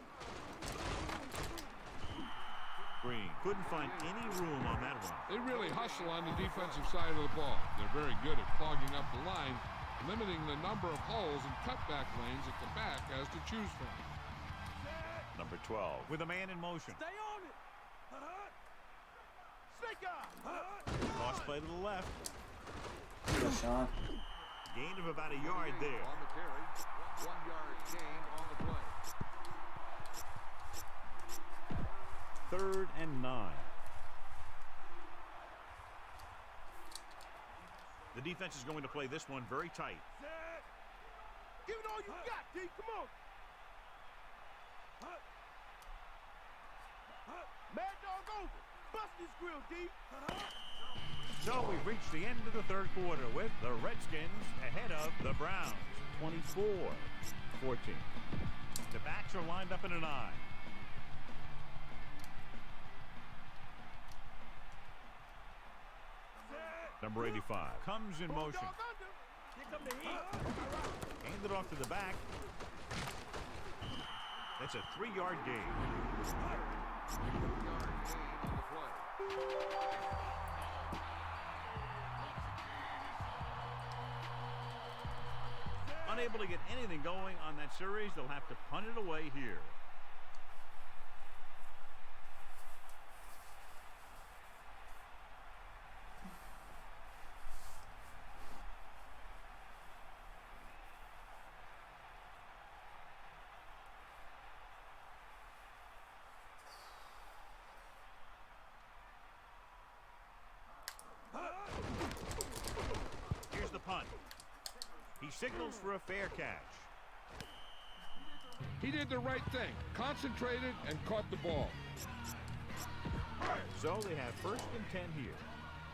Green couldn't find any room on that one. They really hustle on the defensive side of the ball. They're very good at clogging up the line, limiting the number of holes and cutback lanes at the back as to choose from. Number 12 with a man in motion. Stay on it. Snake eye. Cross play to the left. Good, Sean. Gain of about a yard there. On the carry. 1 yard gain on the play. 3rd and 9. The defense is going to play this one very tight. Give it all you got, D. Come on. Mad dog over. Bust his grill, D. So we've reached the end of the 3rd quarter with the Redskins ahead of the Browns, 24-14. The backs are lined up in an I. Number 85 comes in motion. Here come the heat. Hand it off to the back. That's a 3-yard gain. 3-yard gain on the play. Unable to get anything going on that series, they'll have to punt it away here. Here's the punt. He signals for a fair catch. He did the right thing, concentrated and caught the ball. So they have 1st and 10 here.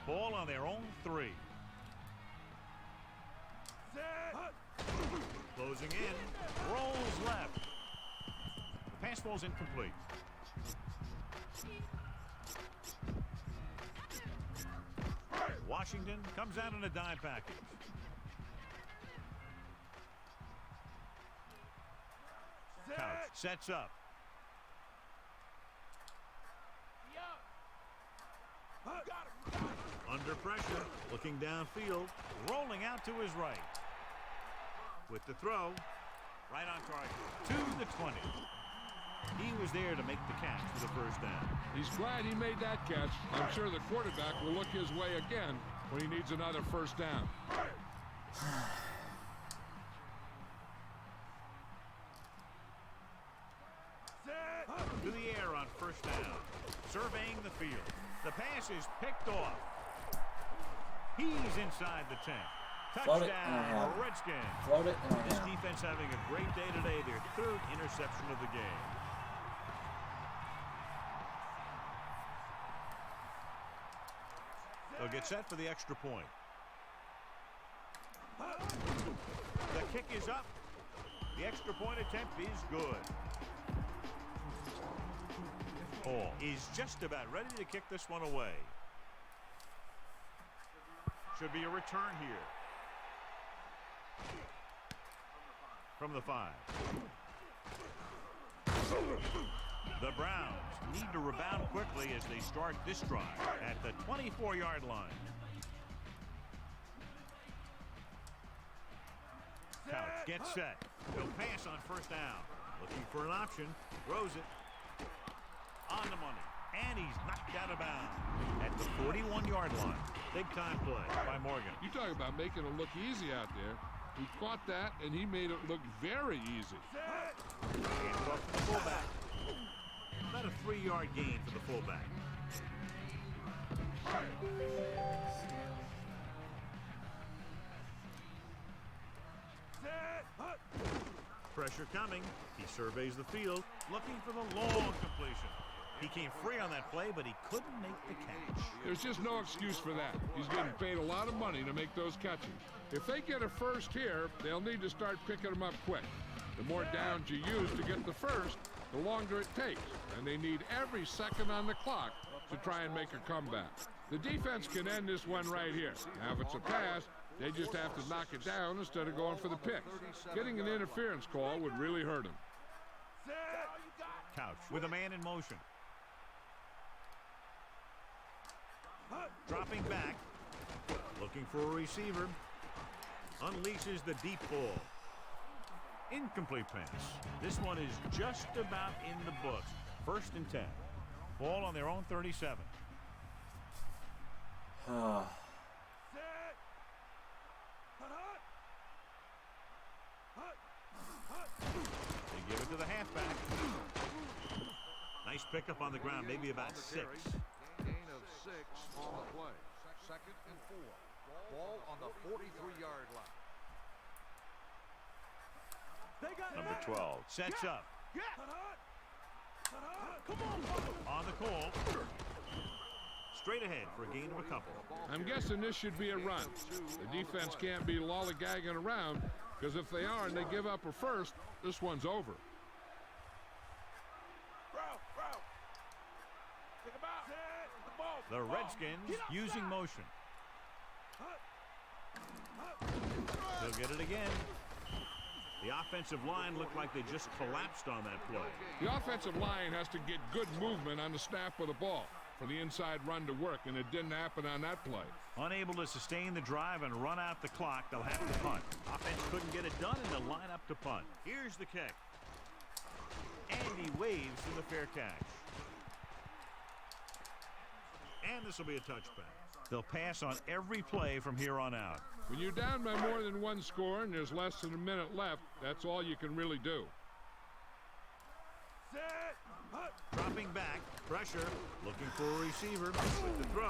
Ball on their own 3. Closing in. Rolls left. The pass ball's incomplete. Washington comes out in a dime package. Couch sets up. Under pressure, looking downfield, rolling out to his right. With the throw, right on target, to the 20. He was there to make the catch for the 1st down. He's glad he made that catch. I'm sure the quarterback will look his way again when he needs another 1st down. To the air on 1st down. Surveying the field. The pass is picked off. He's inside the 10. Touchdown, Redskins. Float it. This defense having a great day today. Their 3rd interception of the game. They'll get set for the extra point. The kick is up. The extra point attempt is good. Hall is just about ready to kick this one away. Should be a return here. From the 5. The Browns need to rebound quickly as they start this drive at the 24-yard line. Couch gets set. He'll pass on 1st down. Looking for an option. Throws it. On the money. And he's knocked out of bounds at the 41-yard line. Big time play by Morgan. You talk about making it look easy out there. He caught that, and he made it look very easy. Hands off to the fullback. About a 3-yard gain for the fullback. Pressure coming. He surveys the field, looking for the long completion. He came free on that play, but he couldn't make the catch. There's just no excuse for that. He's getting paid a lot of money to make those catches. If they get a first here, they'll need to start picking them up quick. The more downs you use to get the first, the longer it takes, and they need every second on the clock to try and make a comeback. The defense can end this one right here. Now, if it's a pass, they just have to knock it down instead of going for the pick. Getting an interference call would really hurt them. Couch with a man in motion. Dropping back. Looking for a receiver. Unleashes the deep ball. Incomplete pass. This one is just about in the books. 1st and 10. Ball on their own 37. They give it to the halfback. Nice pickup on the ground, maybe about 6. Gain of 6 on the play. 2nd and 4. Ball on the 43-yard line. Number 12 sets up. Come on, On the call. Straight ahead for a gain of a couple. I'm guessing this should be a run. The defense can't be lollygagging around, because if they are and they give up a first, this one's over. The Redskins using motion. They'll get it again. The offensive line looked like they just collapsed on that play. The offensive line has to get good movement on the snap of the ball for the inside run to work, and it didn't happen on that play. Unable to sustain the drive and run out the clock, they'll have to punt. Offense couldn't get it done, and they'll line up to punt. Here's the kick. And he waves for the fair catch. And this will be a touchback. They'll pass on every play from here on out. When you're down by more than one score and there's less than a minute left, that's all you can really do. Dropping back, pressure, looking for a receiver with the throw.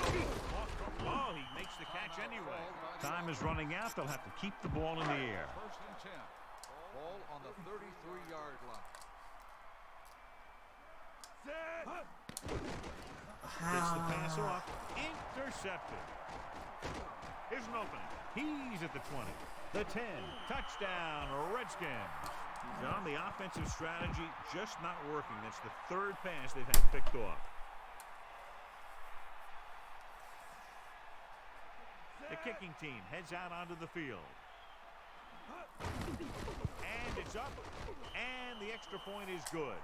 Oh, he makes the catch anyway. Time is running out. They'll have to keep the ball in the air. 1st and 10. Ball on the 33-yard line. Gets the pass off. Intercepted. Here's an opening. He's at the 20. The 10. Touchdown, Redskins. John, the offensive strategy just not working. That's the 3rd pass they've had picked off. The kicking team heads out onto the field. And it's up. And the extra point is good.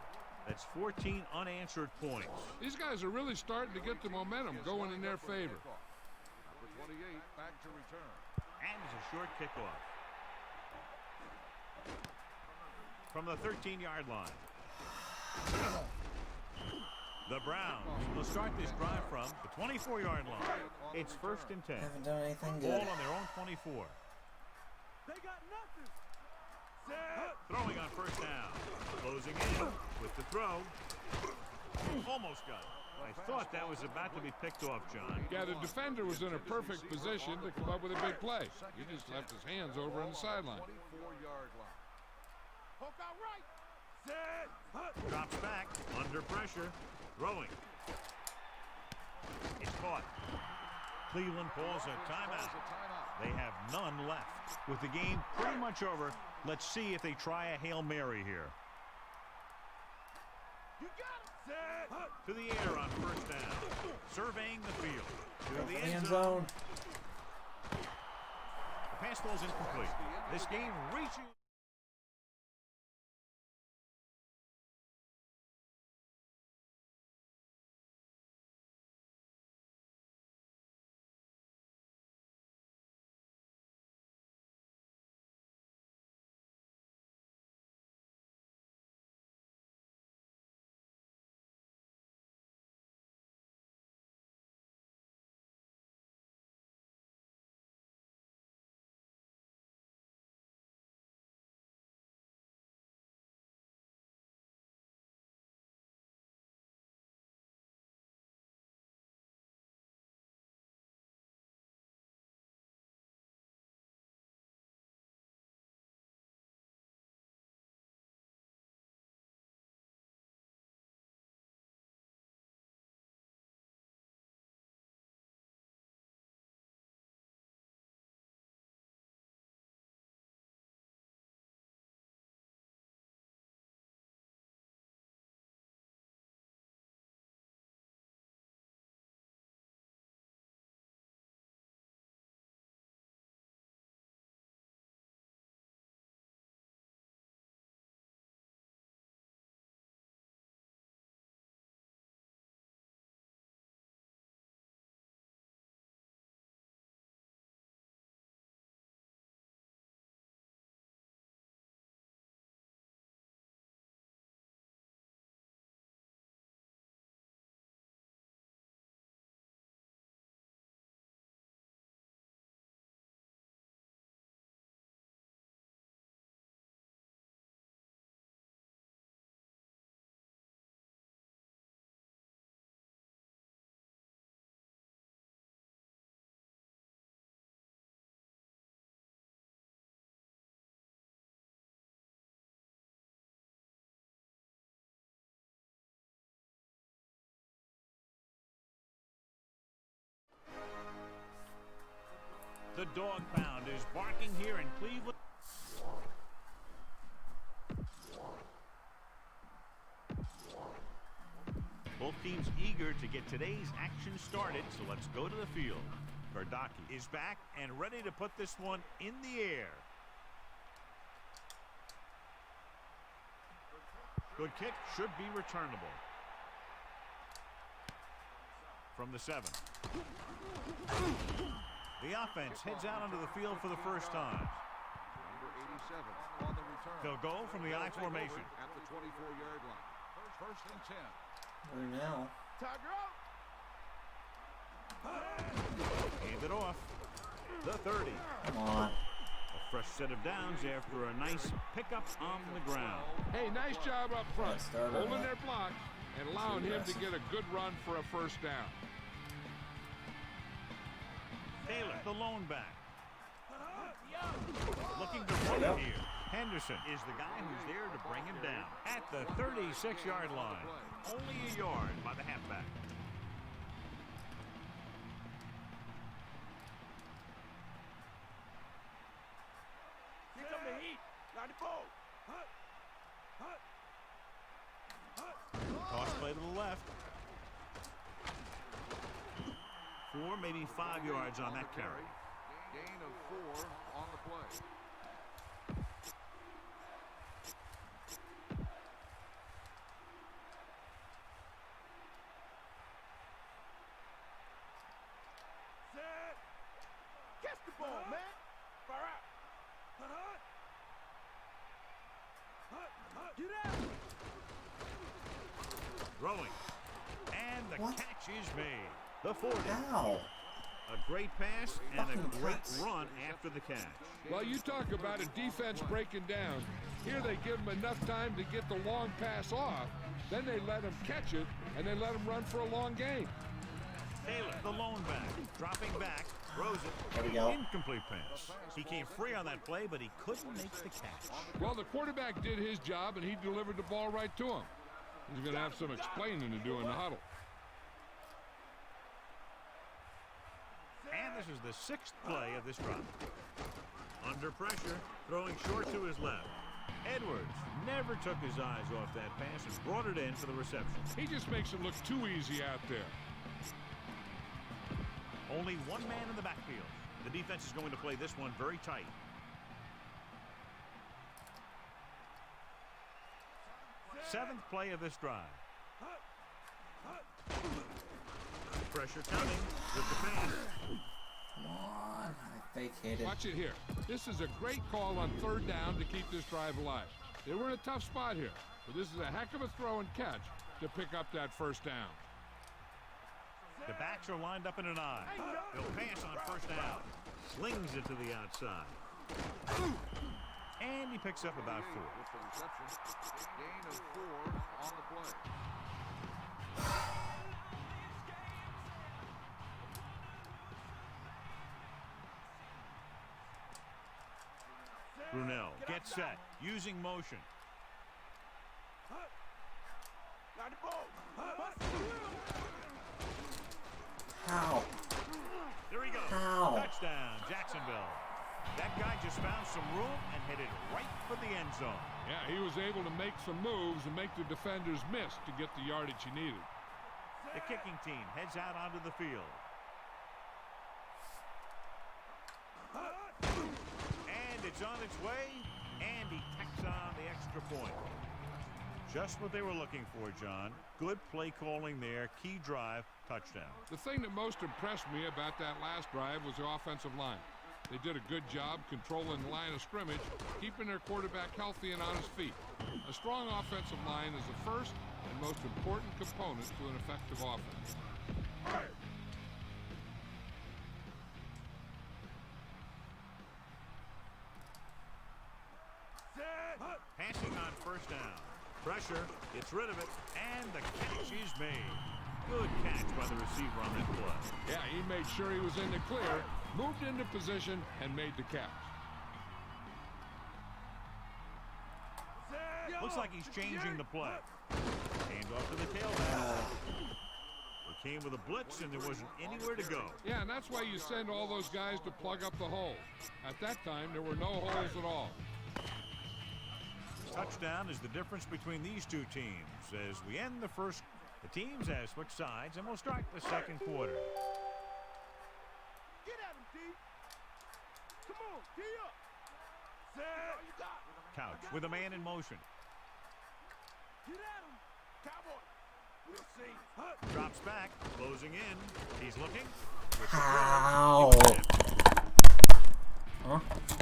That's 14 unanswered points. These guys are really starting to get the momentum going in their favor. Number 28 back to return. And it's a short kickoff. From the 13-yard line. The Browns will start this drive from the 24-yard line. It's 1st and 10. Haven't done anything Ball good. on their own 24. They got nothing. Throwing on 1st down. Closing in with the throw. Almost got it. I thought that was about to be picked off, John. Yeah, the defender was in a perfect position to come up with a big play. He just left his hands over on the sideline. 24-yard line. Poke out right. Drops back under pressure. Throwing. It's caught. Cleveland calls a timeout. They have none left. With the game pretty much over, let's see if they try a Hail Mary here. You got it. To the air on 1st down. Surveying the field. To the End zone. The pass ball's incomplete. This game reaches... The dog pound is barking here in Cleveland. Both teams eager to get today's action started, so let's go to the field. Gardaki is back and ready to put this one in the air. Good kick, should be returnable. From the 7. The offense heads out onto the field for the first time. Number 87 on the return. They'll go from the I formation. At the 24-yard line. First and 10. Where now? Hand it off. The 30. Come on. A fresh set of downs after a nice pickup on the ground. Hey, nice job up front, Nice start on holding that. their block and allowing him to get a good run for a first down. Taylor, the lone back. Looking to run Yep. here. Henderson is the guy who's there to bring him down. At the 36-yard line. Only a yard by the halfback. Here come the heat. Got the ball. Toss play to the left. 4, maybe 5 yards on that carry. Gain of 4 on the play. Set. Catch the ball, man. Far out. Get out. Throwing. And the What? catch is made. The 40. Ow. A great pass and a Fucking great cats. run after the catch. Well, you talk about a defense breaking down. Here they give him enough time to get the long pass off. Then they let him catch it, and they let him run for a long gain. Taylor, the lone back, dropping back, throws it. There we go. Incomplete pass. He came free on that play, but he couldn't make the catch. Well, the quarterback did his job, and he delivered the ball right to him. He's going to have some explaining to do in the huddle. And this is the 6th play of this drive. Under pressure, throwing short to his left. Edwards never took his eyes off that pass and brought it in for the reception. He just makes it look too easy out there. Only one man in the backfield. The defense is going to play this one very tight. Seventh play of this drive. Pressure coming with the pass. Come on. I vacated. Watch it here. This is a great call on 3rd down to keep this drive alive. They were in a tough spot here, but this is a heck of a throw and catch to pick up that first down. The backs are lined up in an I. They'll pass on first down. Slings it to the outside. And he picks up about 4. With the reception. Gain of 4 on the play. Brunel gets set, using motion. Got the ball. How? There he goes. How? Touchdown, Jacksonville. That guy just found some room and hit it right for the end zone. Yeah, he was able to make some moves and make the defenders miss to get the yardage he needed. The kicking team heads out onto the field. And it's on its way, and he tacks on the extra point. Just what they were looking for, John. Good play calling there, key drive, touchdown. The thing that most impressed me about that last drive was the offensive line. They did a good job controlling the line of scrimmage, keeping their quarterback healthy and on his feet. A strong offensive line is the first and most important component to an effective offense. Passing on first down. Pressure, gets rid of it, and the catch is made. Good catch by the receiver on that play. Yeah, he made sure he was in the clear, moved into position, and made the catch. Looks like he's changing the play. Hand off to the tailback. It came with a blitz, and there wasn't anywhere to go. Yeah, and that's why you send all those guys to plug up the holes. At that time, there were no holes at all. Touchdown is the difference between these two teams. As we end the first, the teams have switched sides, and we'll start the second quarter. Get at him, D. Come on, D up. Set. You got it. Couch with a man in motion. Get at him. Cowboy. We'll see. Drops back, closing in. He's looking. How? Huh?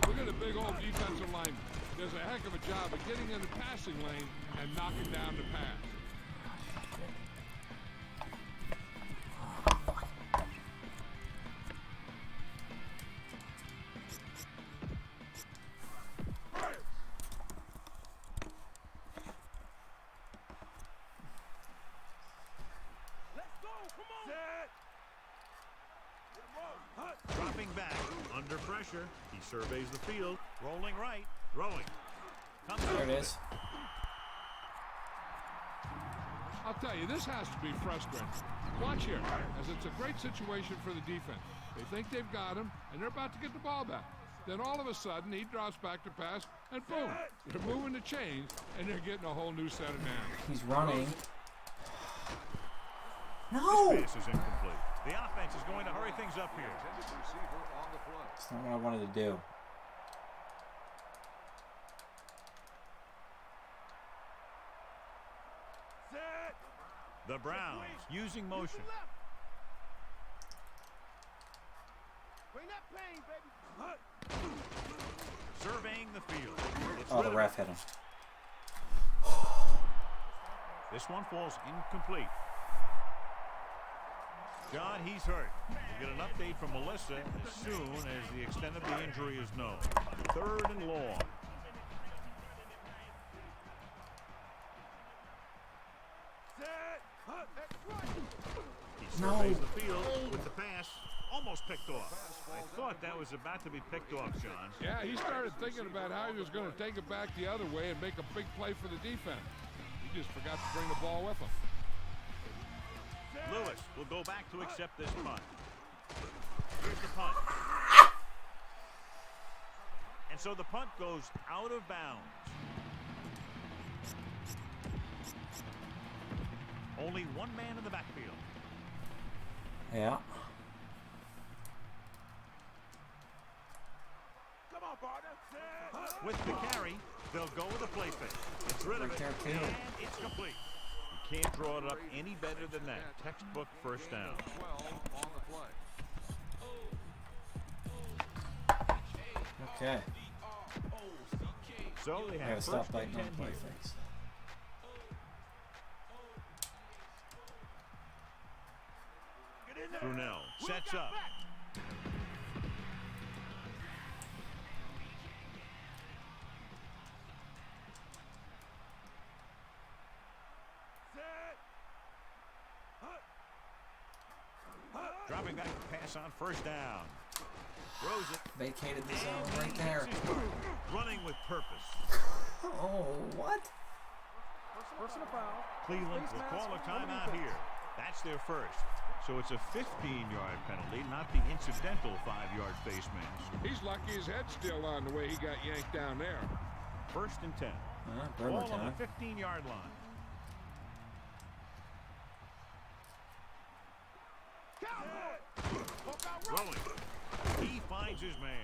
Look at the big old defensive lineman. Does a heck of a job of getting in the passing lane and knocking down the pass. Let's go. Come on. Set. Dropping back, under pressure. He surveys the field. Rolling right, throwing. Comes There up it with is. I'll tell you, this has to be frustrating. Watch here, as it's a great situation for the defense. They think they've got him, and they're about to get the ball back. Then all of a sudden, he drops back to pass, and boom, they're moving the chains, and they're getting a whole new set of downs. He's running. This No! pass is incomplete. The offense is going to hurry things up here. Intended receiver on the play. That's not what I wanted to do. Set. The Browns using motion. Bring that pain, baby. Surveying the field. It's Oh, rid the of ref it. hit him. This one falls incomplete. John, he's hurt. We'll get an update from Melissa as soon as the extent of the injury is known. 3rd and long. Set. That's right. He surveys the field with the pass. Almost picked off. I thought that was about to be picked off, John. Yeah, he started thinking about how he was going to take it back the other way and make a big play for the defense. He just forgot to bring the ball with him. Lewis will go back to accept this punt. Here's the punt. And so the punt goes out of bounds. Only one man in the backfield. Yeah. Come on, partner. Set. With the carry, they'll go with a play fake. It's rid of Right it, there, too. and it's complete. You can't draw it up any better than that. Textbook first down. 12 on the play. Okay. So they I have gotta stop first biting and on 10 play here. fakes. Get in there. Brunel sets up. Dropping back to pass on first down. Throws it. Vacated the zone right there. Running with purpose. Oh, what? Personal foul. Cleveland will call a timeout here. That's their first. So it's a 15-yard penalty, not the incidental 5-yard face mask. He's lucky his head's still on the way he got yanked down there. 1st and 10. Burger Ball on time. the 15-yard line. Rolling. He finds his man.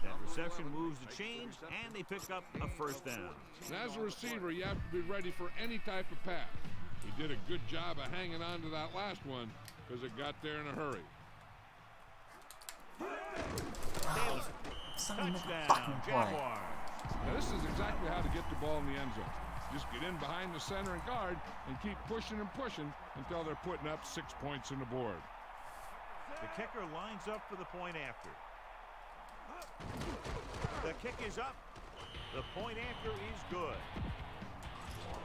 That reception moves the chains, and they pick up a first down. And as a receiver, you have to be ready for any type of pass. He did a good job of hanging on to that last one because it got there in a hurry. Touchdown, Jaguars. Now, this is exactly how to get the ball in the end zone. Just get in behind the center and guard and keep pushing and pushing until they're putting up 6 points on the board. The kicker lines up for the point after. The kick is up. The point after is good.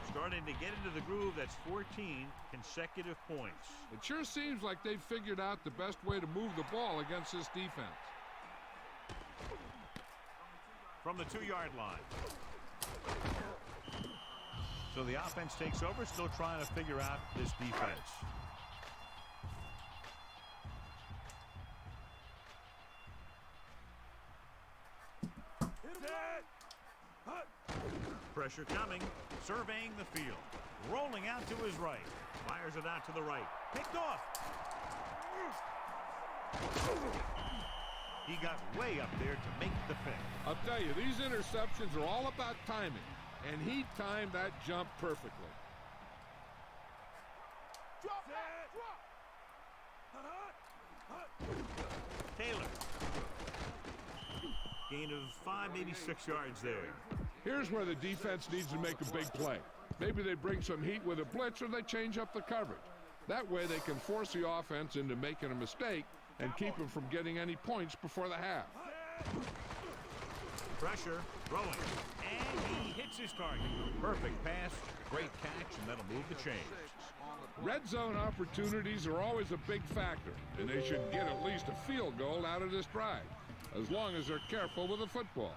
Starting to get into the groove. That's 14 consecutive points. It sure seems like they've figured out the best way to move the ball against this defense. From the 2-yard line. So the offense takes over, still trying to figure out this defense. Pressure coming. Surveying the field. Rolling out to his right. Fires it out to the right. Picked off. He got way up there to make the pick. I'll tell you, these interceptions are all about timing, and he timed that jump perfectly. Drop back, drop. Taylor. Gain of 5, maybe 6 yards there. Here's where the defense needs to make a big play. Maybe they bring some heat with a blitz or they change up the coverage. That way they can force the offense into making a mistake and keep them from getting any points before the half. Pressure, throwing, and he hits his target. Perfect pass, great catch, and that'll move the chains. Red zone opportunities are always a big factor, and they should get at least a field goal out of this drive, as long as they're careful with the football.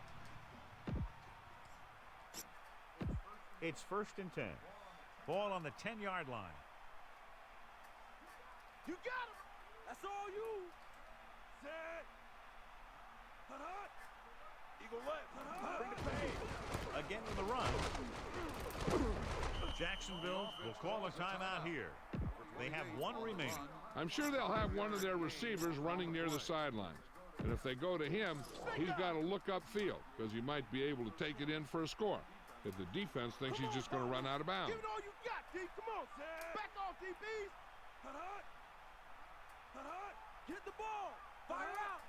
It's 1st and 10. Ball on the 10-yard line. You got him. That's all you. Set. Eagle left. Bring the pain. Again with a run. Jacksonville will call a timeout here. They have 1 remaining. I'm sure they'll have one of their receivers running near the sidelines. And if they go to him, he's got to look upfield because he might be able to take it in for a score. If the defense thinks he's just going to run out of bounds. Give it all you got, D. Come on, Sam. Back off, DBs. Get the ball. Fire out.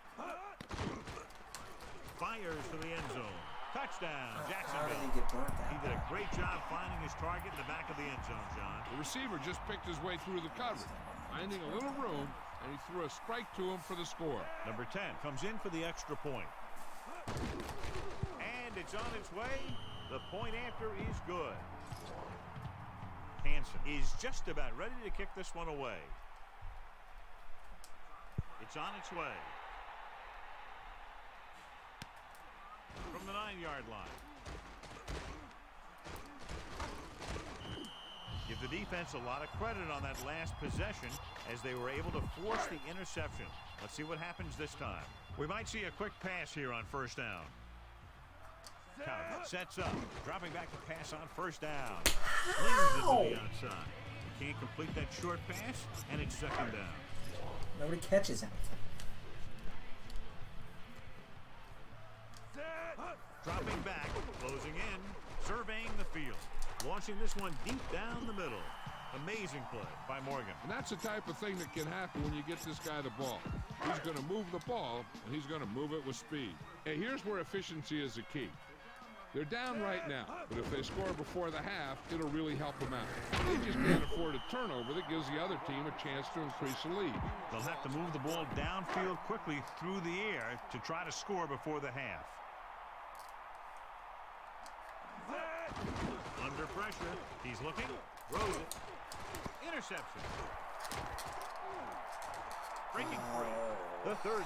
Fires to the end zone. Touchdown, How did Jacksonville. he get burnt He that did a bad? great job finding his target in the back of the end zone, John. The receiver just picked his way through the coverage, finding a little room, and he threw a strike to him for the score. Number 10 comes in for the extra point. And it's on its way. The point after is good. Hansen is just about ready to kick this one away. It's on its way. From the 9-yard line. Give the defense a lot of credit on that last possession as they were able to force the interception. Let's see what happens this time. We might see a quick pass here on 1st down. Counter sets up, dropping back to pass on 1st down. Slings it to the outside. Can't complete that short pass, and it's 2nd down. Nobody catches him. Dropping back, closing in, surveying the field. Launching this one deep down the middle. Amazing play by Morgan. And that's the type of thing that can happen when you get this guy the ball. He's going to move the ball, and he's going to move it with speed. Hey, here's where efficiency is the key. They're down right now, but if they score before the half, it'll really help them out. They just can't afford a turnover that gives the other team a chance to increase the lead. They'll have to move the ball downfield quickly through the air to try to score before the half. Under pressure, he's looking, throws it. Interception. Breaking free. The 30,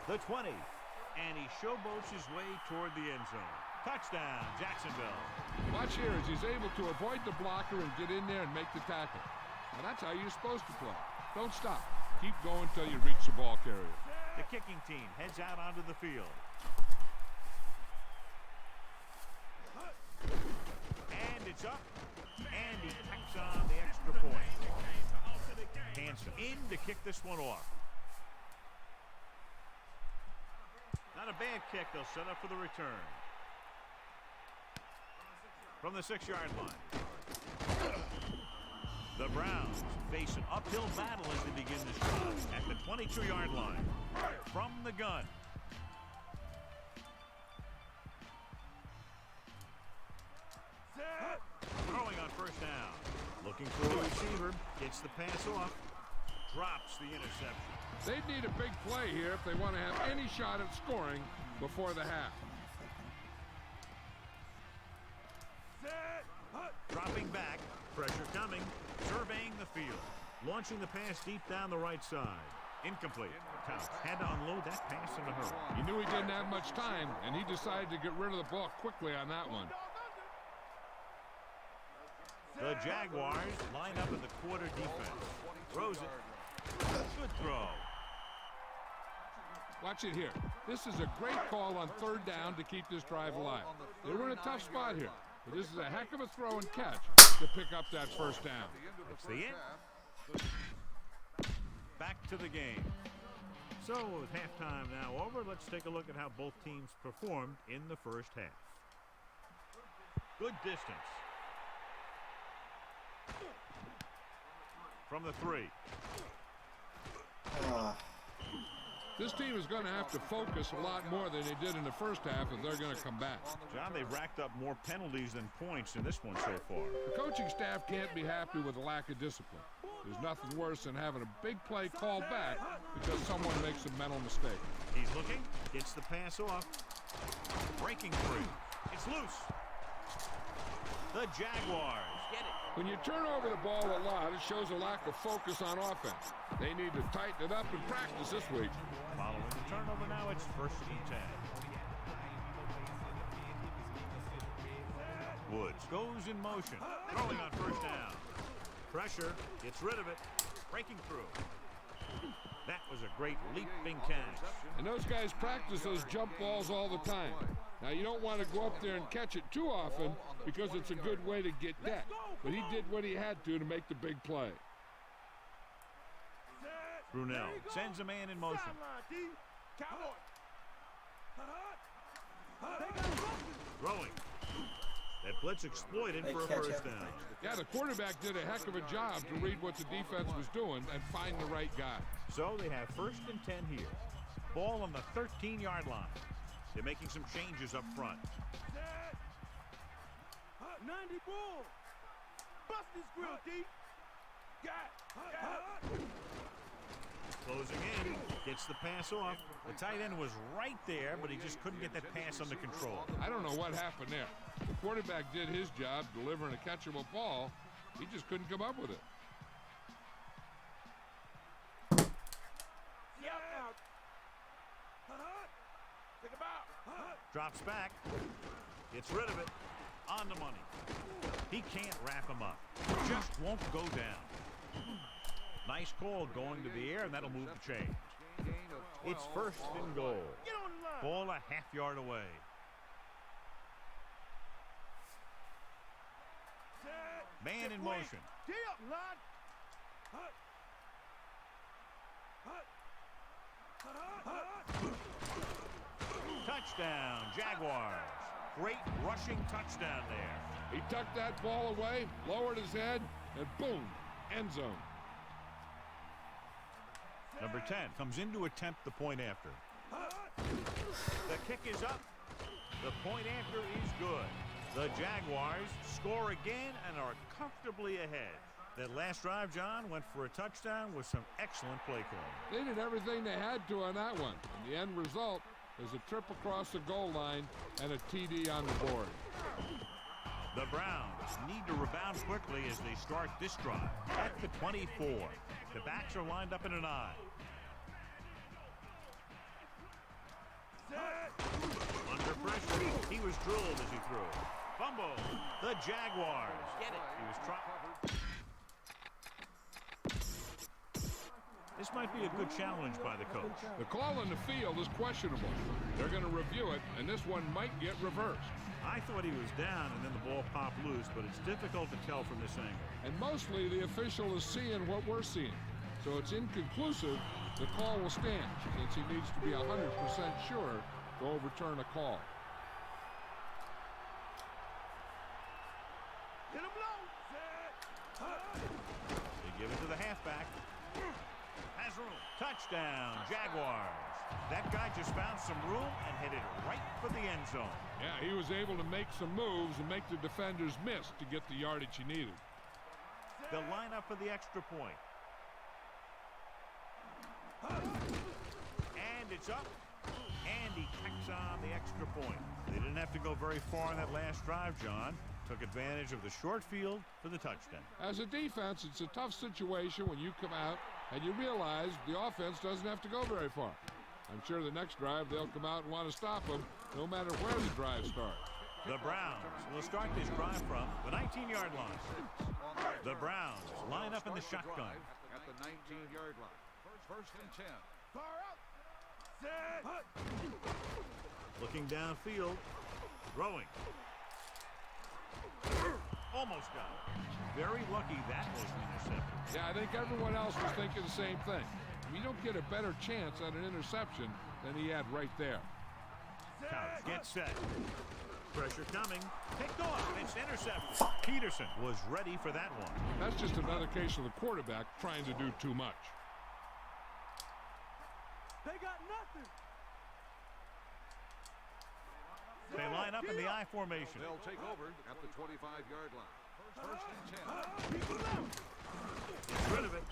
the 20, and he showboats his way toward the end zone. Touchdown, Jacksonville. Watch here as he's able to avoid the blocker and get in there and make the tackle. Now that's how you're supposed to play. Don't stop. Keep going until you reach the ball carrier. The kicking team heads out onto the field. And it's up. And he tacks on the extra point. Hansen in to kick this one off. Not a bad kick. They'll set up for the return. From the 6-yard line. The Browns face an uphill battle as they begin this drive at the 22-yard line. From the gun. Throwing on 1st down. Looking for a receiver. Gets the pass off. Drops the interception. They need a big play here if they want to have any shot at scoring before the half. Dropping back. Pressure coming. Surveying the field. Launching the pass deep down the right side. Incomplete. Counts had to unload that pass in a hurry. He knew he didn't have much time, and he decided to get rid of the ball quickly on that one. The Jaguars line up in the quarter defense. Throws it. Good throw. Watch it here. This is a great call on 3rd down to keep this drive alive. They were in a tough spot here. But this is a heck of a throw and catch to pick up that first down. That's the end. Back to the game. So with halftime now over, let's take a look at how both teams performed in the first half. Good distance. From the 3. This team is going to have to focus a lot more than they did in the first half if they're going to come back. John, they've racked up more penalties than points in this one so far. The coaching staff can't be happy with the lack of discipline. There's nothing worse than having a big play called back because someone makes a mental mistake. He's looking, gets the pass off. Breaking free. It's loose. The Jaguars get it. When you turn over the ball a lot, it shows a lack of focus on offense. They need to tighten it up in practice this week. Following the turnover now, it's 1st and 10. Woods goes in motion. Throwing on 1st down. Pressure, gets rid of it. Breaking through. That was a great leaping catch. And those guys practice those jump balls all the time. Now, you don't want to go up there and catch it too often because it's a good way to get that. But he did what he had to make the big play. Brunell sends a man in motion. Throwing. That blitz exploited for a first down. Yeah, the quarterback did a heck of a job to read what the defense was doing and find the right guy. So they have 1st and 10 here. Ball on the 13-yard line. They're making some changes up front. 90 bull. Bust this grill, D. Got it. Closing in, gets the pass off. The tight end was right there, but he just couldn't get that pass under control. I don't know what happened there. The quarterback did his job delivering a catchable ball. He just couldn't come up with it. Drops back. Gets rid of it. On the money. He can't wrap him up. Just won't go down. Nice call going to the air, and that'll move the chain. It's 1st and goal. Ball a half-yard away. Man in motion. Touchdown, Jaguars. Great rushing touchdown there. He tucked that ball away, lowered his head, and boom, end zone. Number 10 comes in to attempt the point after. The kick is up. The point after is good. The Jaguars score again and are comfortably ahead. That last drive, John, went for a touchdown with some excellent play calling. They did everything they had to on that one. And the end result is a trip across the goal line and a TD on the board. The Browns need to rebound quickly as they start this drive at the 24. The backs are lined up in an I. Under pressure, he was drilled as he threw. Fumble. The Jaguars get it. He was trying. This might be a good challenge by the coach. The call on the field is questionable. They're going to review it, and this one might get reversed. I thought he was down, and then the ball popped loose, but it's difficult to tell from this angle. And mostly the official is seeing what we're seeing. So it's inconclusive. The call will stand, since he needs to be 100% sure to overturn a call. Hit him low. They give it to the halfback. Has room. Touchdown, Jaguars. That guy just found some room and hit it right for the end zone. Yeah, he was able to make some moves and make the defenders miss to get the yardage he needed. They'll line up for the extra point. And it's up. And he tacks on the extra point. They didn't have to go very far on that last drive, John. Took advantage of the short field for the touchdown. As a defense, it's a tough situation when you come out and you realize the offense doesn't have to go very far. I'm sure the next drive they'll come out and want to stop them no matter where the drive starts. The Browns will start this drive from the 19-yard line. The Browns line up in the shotgun. At the 19-yard line. First and 10. Far out. Set. Looking downfield. Throwing. Almost got it. Very lucky that wasn't intercepted. Yeah, I think everyone else was thinking the same thing. You don't get a better chance at an interception than he had right there. Couch, get set. Pressure coming. Picked off. It's intercepted. Peterson was ready for that one. That's just another case of the quarterback trying to do too much. They got nothing. They line up in the I formation. They'll take over at the 25-yard line. First and 10. Gets rid of it.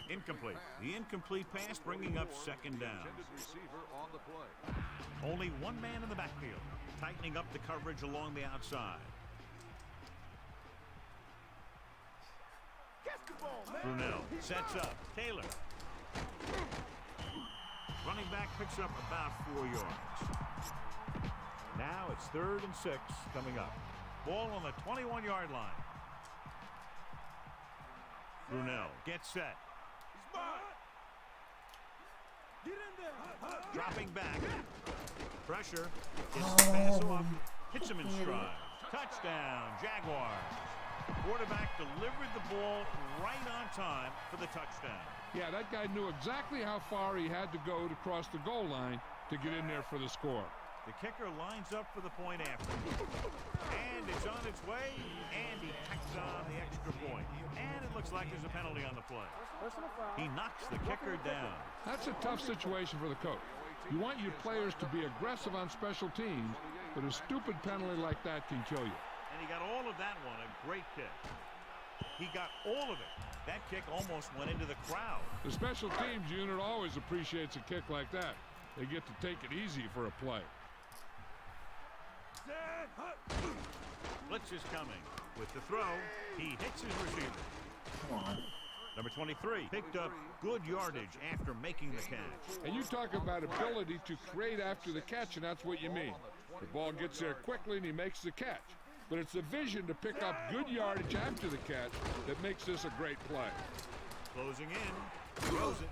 Incomplete. The incomplete pass bringing up second down. Intended receiver on the play. Only one man in the backfield. Tightening up the coverage along the outside. Catch the ball, man. Brunell sets up. Taylor. Running back picks up about 4 yards. Now it's 3rd and 6 coming up. Ball on the 21-yard line. Brunell gets set. He's mine. Get in there. Dropping back. Pressure. Gets the pass off. Hits him in stride. Touchdown, Jaguars. Quarterback delivered the ball right on time for the touchdown. Yeah, that guy knew exactly how far he had to go to cross the goal line to get in there for the score. The kicker lines up for the point after. And it's on its way, and he tacks on the extra point. And it looks like there's a penalty on the play. He knocks the kicker down. That's a tough situation for the coach. You want your players to be aggressive on special teams, but a stupid penalty like that can kill you. And he got all of that one, a great kick. He got all of it. That kick almost went into the crowd. The special teams unit always appreciates a kick like that. They get to take it easy for a play. Blitz is coming. With the throw, he hits his receiver. Come on. Number 23 picked up good yardage after making the catch. And you talk about ability to create after the catch, and that's what you mean. The ball gets there quickly and he makes the catch. But it's the vision to pick up good yardage after the catch that makes this a great play. Closing in, throws it.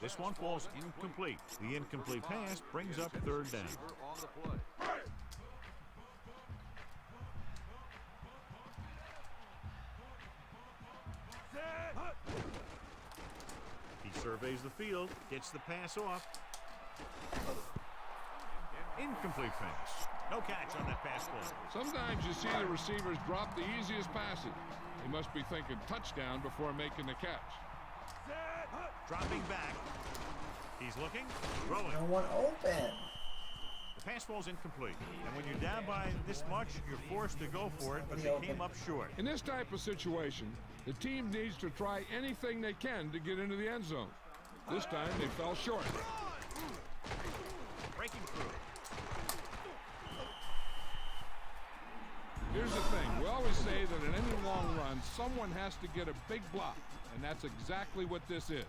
This one falls incomplete. The incomplete pass brings up 3rd down. On the play. He surveys the field, gets the pass off. Incomplete pass. No catch on that pass play. Sometimes you see the receivers drop the easiest passes. He must be thinking touchdown before making the catch. Dropping back. He's looking, throwing. No one open. The pass falls incomplete. And when you're down by this much, you're forced to go for it, but they came up short. In this type of situation, the team needs to try anything they can to get into the end zone. This time they fell short. Breaking through. Here's the thing. We always say that in any long run, someone has to get a big block, and that's exactly what this is.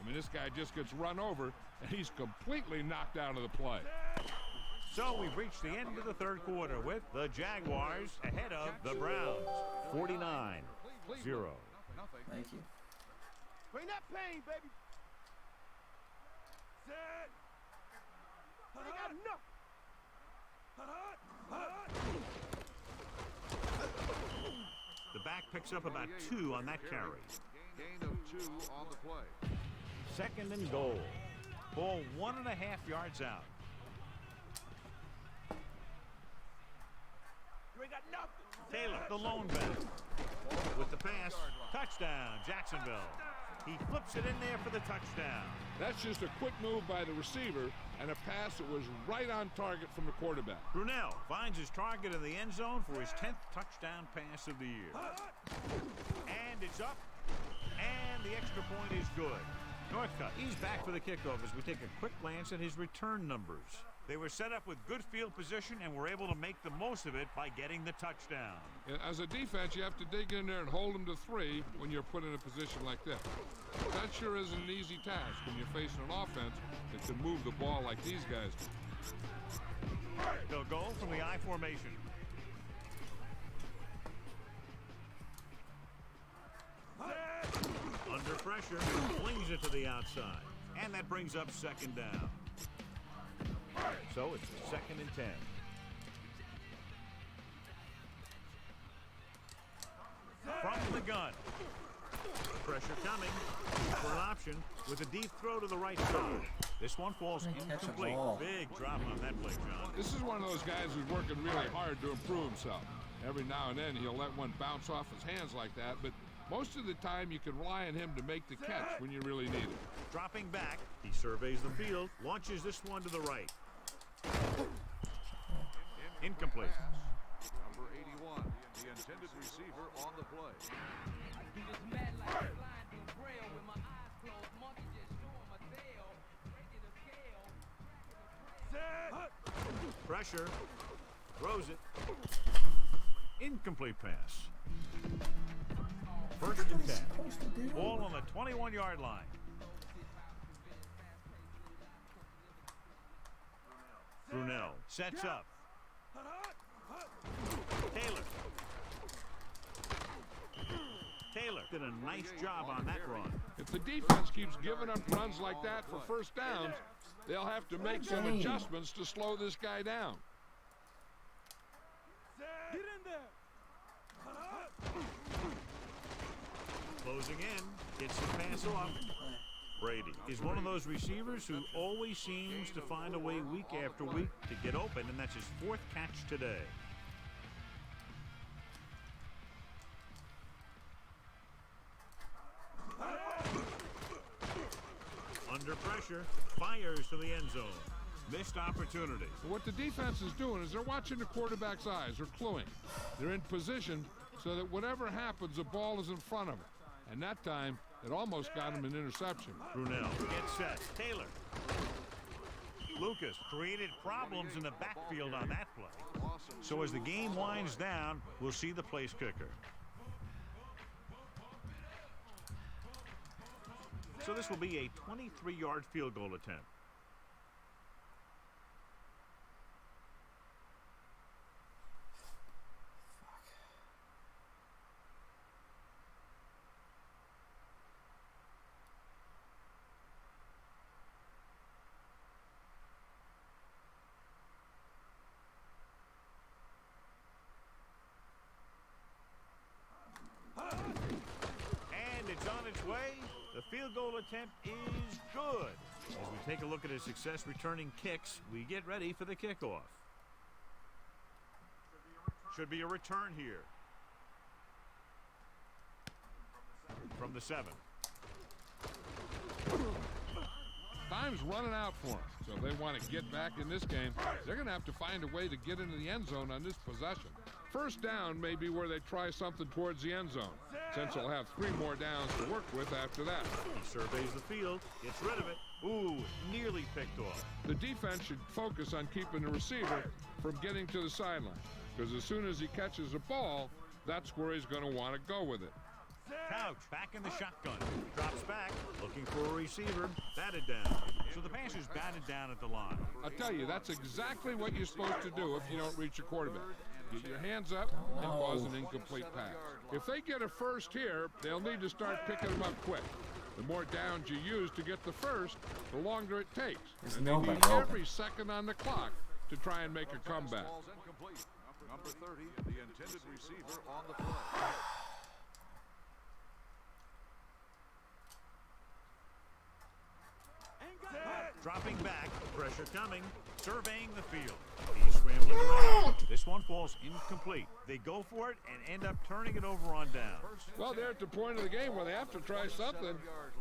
I mean, this guy just gets run over, and he's completely knocked out of the play. So we've reached the end of the 3rd quarter with the Jaguars ahead of the Browns. 49-0. Thank you. Bring that pain, baby. Set. They got enough. The back picks up about 2 on that carry. Gain of 2 on the play. 2nd and goal. Ball 1.5 yards out. You ain't got nothing. Taylor, the lone back. With the pass, touchdown, Jacksonville. He flips it in there for the touchdown. That's just a quick move by the receiver and a pass that was right on target from the quarterback. Brunell finds his target in the end zone for his 10th touchdown pass of the year. And it's up, and the extra point is good. Northcutt, he's back for the kickoff as we take a quick glance at his return numbers. They were set up with good field position and were able to make the most of it by getting the touchdown. As a defense, you have to dig in there and hold them to 3 when you're put in a position like this. That sure isn't an easy task when you're facing an offense that can move the ball like these guys do. They'll go from the I formation. Under pressure, flings it to the outside. And that brings up 2nd down. So it's 2nd and 10. the gun. Pressure coming for an option with a deep throw to the right side. This one falls Couldn't catch a incomplete. ball. Big drop on that play, John. This is one of those guys who's working really hard to improve himself. Every now and then he'll let one bounce off his hands like that, but most of the time you can rely on him to make the catch when you really need it. Dropping back, he surveys the field, launches this one to the right. Incomplete. Number 81, the intended receiver on the play. Pressure. Throws it. Incomplete pass. First and 10. Ball on the 21-yard line. Brunel sets up. Taylor did a nice job on that run. If the defense keeps giving up runs like that for first downs, they'll have to make some adjustments to slow this guy down. Get in there. Closing in, gets the pass off. Brady is one of those receivers who always seems to find a way week after week to get open, and that's his 4th catch today. Under pressure, fires to the end zone. Missed opportunity. What the defense is doing is they're watching the quarterback's eyes. They're cluing. They're in position so that whatever happens, the ball is in front of him. And that time, it almost got him an interception. Brunel gets set. Taylor. Lucas created problems in the backfield on that play. So as the game winds down, we'll see the place kicker. So this will be a 23-yard field goal attempt. And it's on its way. The field goal attempt is good. As we take a look at his success returning kicks, we get ready for the kickoff. Should be a return here. From the 7. Time's running out for them. So if they want to get back in this game, they're going to have to find a way to get into the end zone on this possession. First down may be where they try something towards the end zone, since they'll have 3 more downs to work with after that. He surveys the field, gets rid of it. Ooh, nearly picked off. The defense should focus on keeping the receiver from getting to the sideline, because as soon as he catches the ball, that's where he's going to want to go with it. Couch back in the shotgun. Drops back, looking for a receiver. Batted down. So the pass is batted down at the line. I'll tell you, that's exactly what you're supposed to do if you don't reach your quarterback. Get your hands up and cause an incomplete pass. If they get a first here, they'll need to start picking them up quick. The more downs you use to get the first, the longer it takes. There's And they nobody need open. every second on the clock to try and make a comeback. Ball's incomplete. Number 30, the intended receiver on the play. Dropping back, pressure coming, surveying the field. He's scrambling around. This one falls incomplete. They go for it and end up turning it over on down. Well, they're at the point of the game where they have to try something.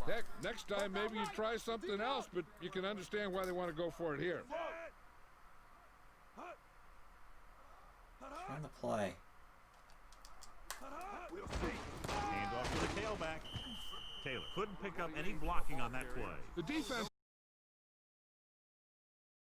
Heck, next time maybe you try something else, but you can understand why they want to go for it here. On the play. Hand off to the tailback. Taylor couldn't pick up any blocking on that play. The defense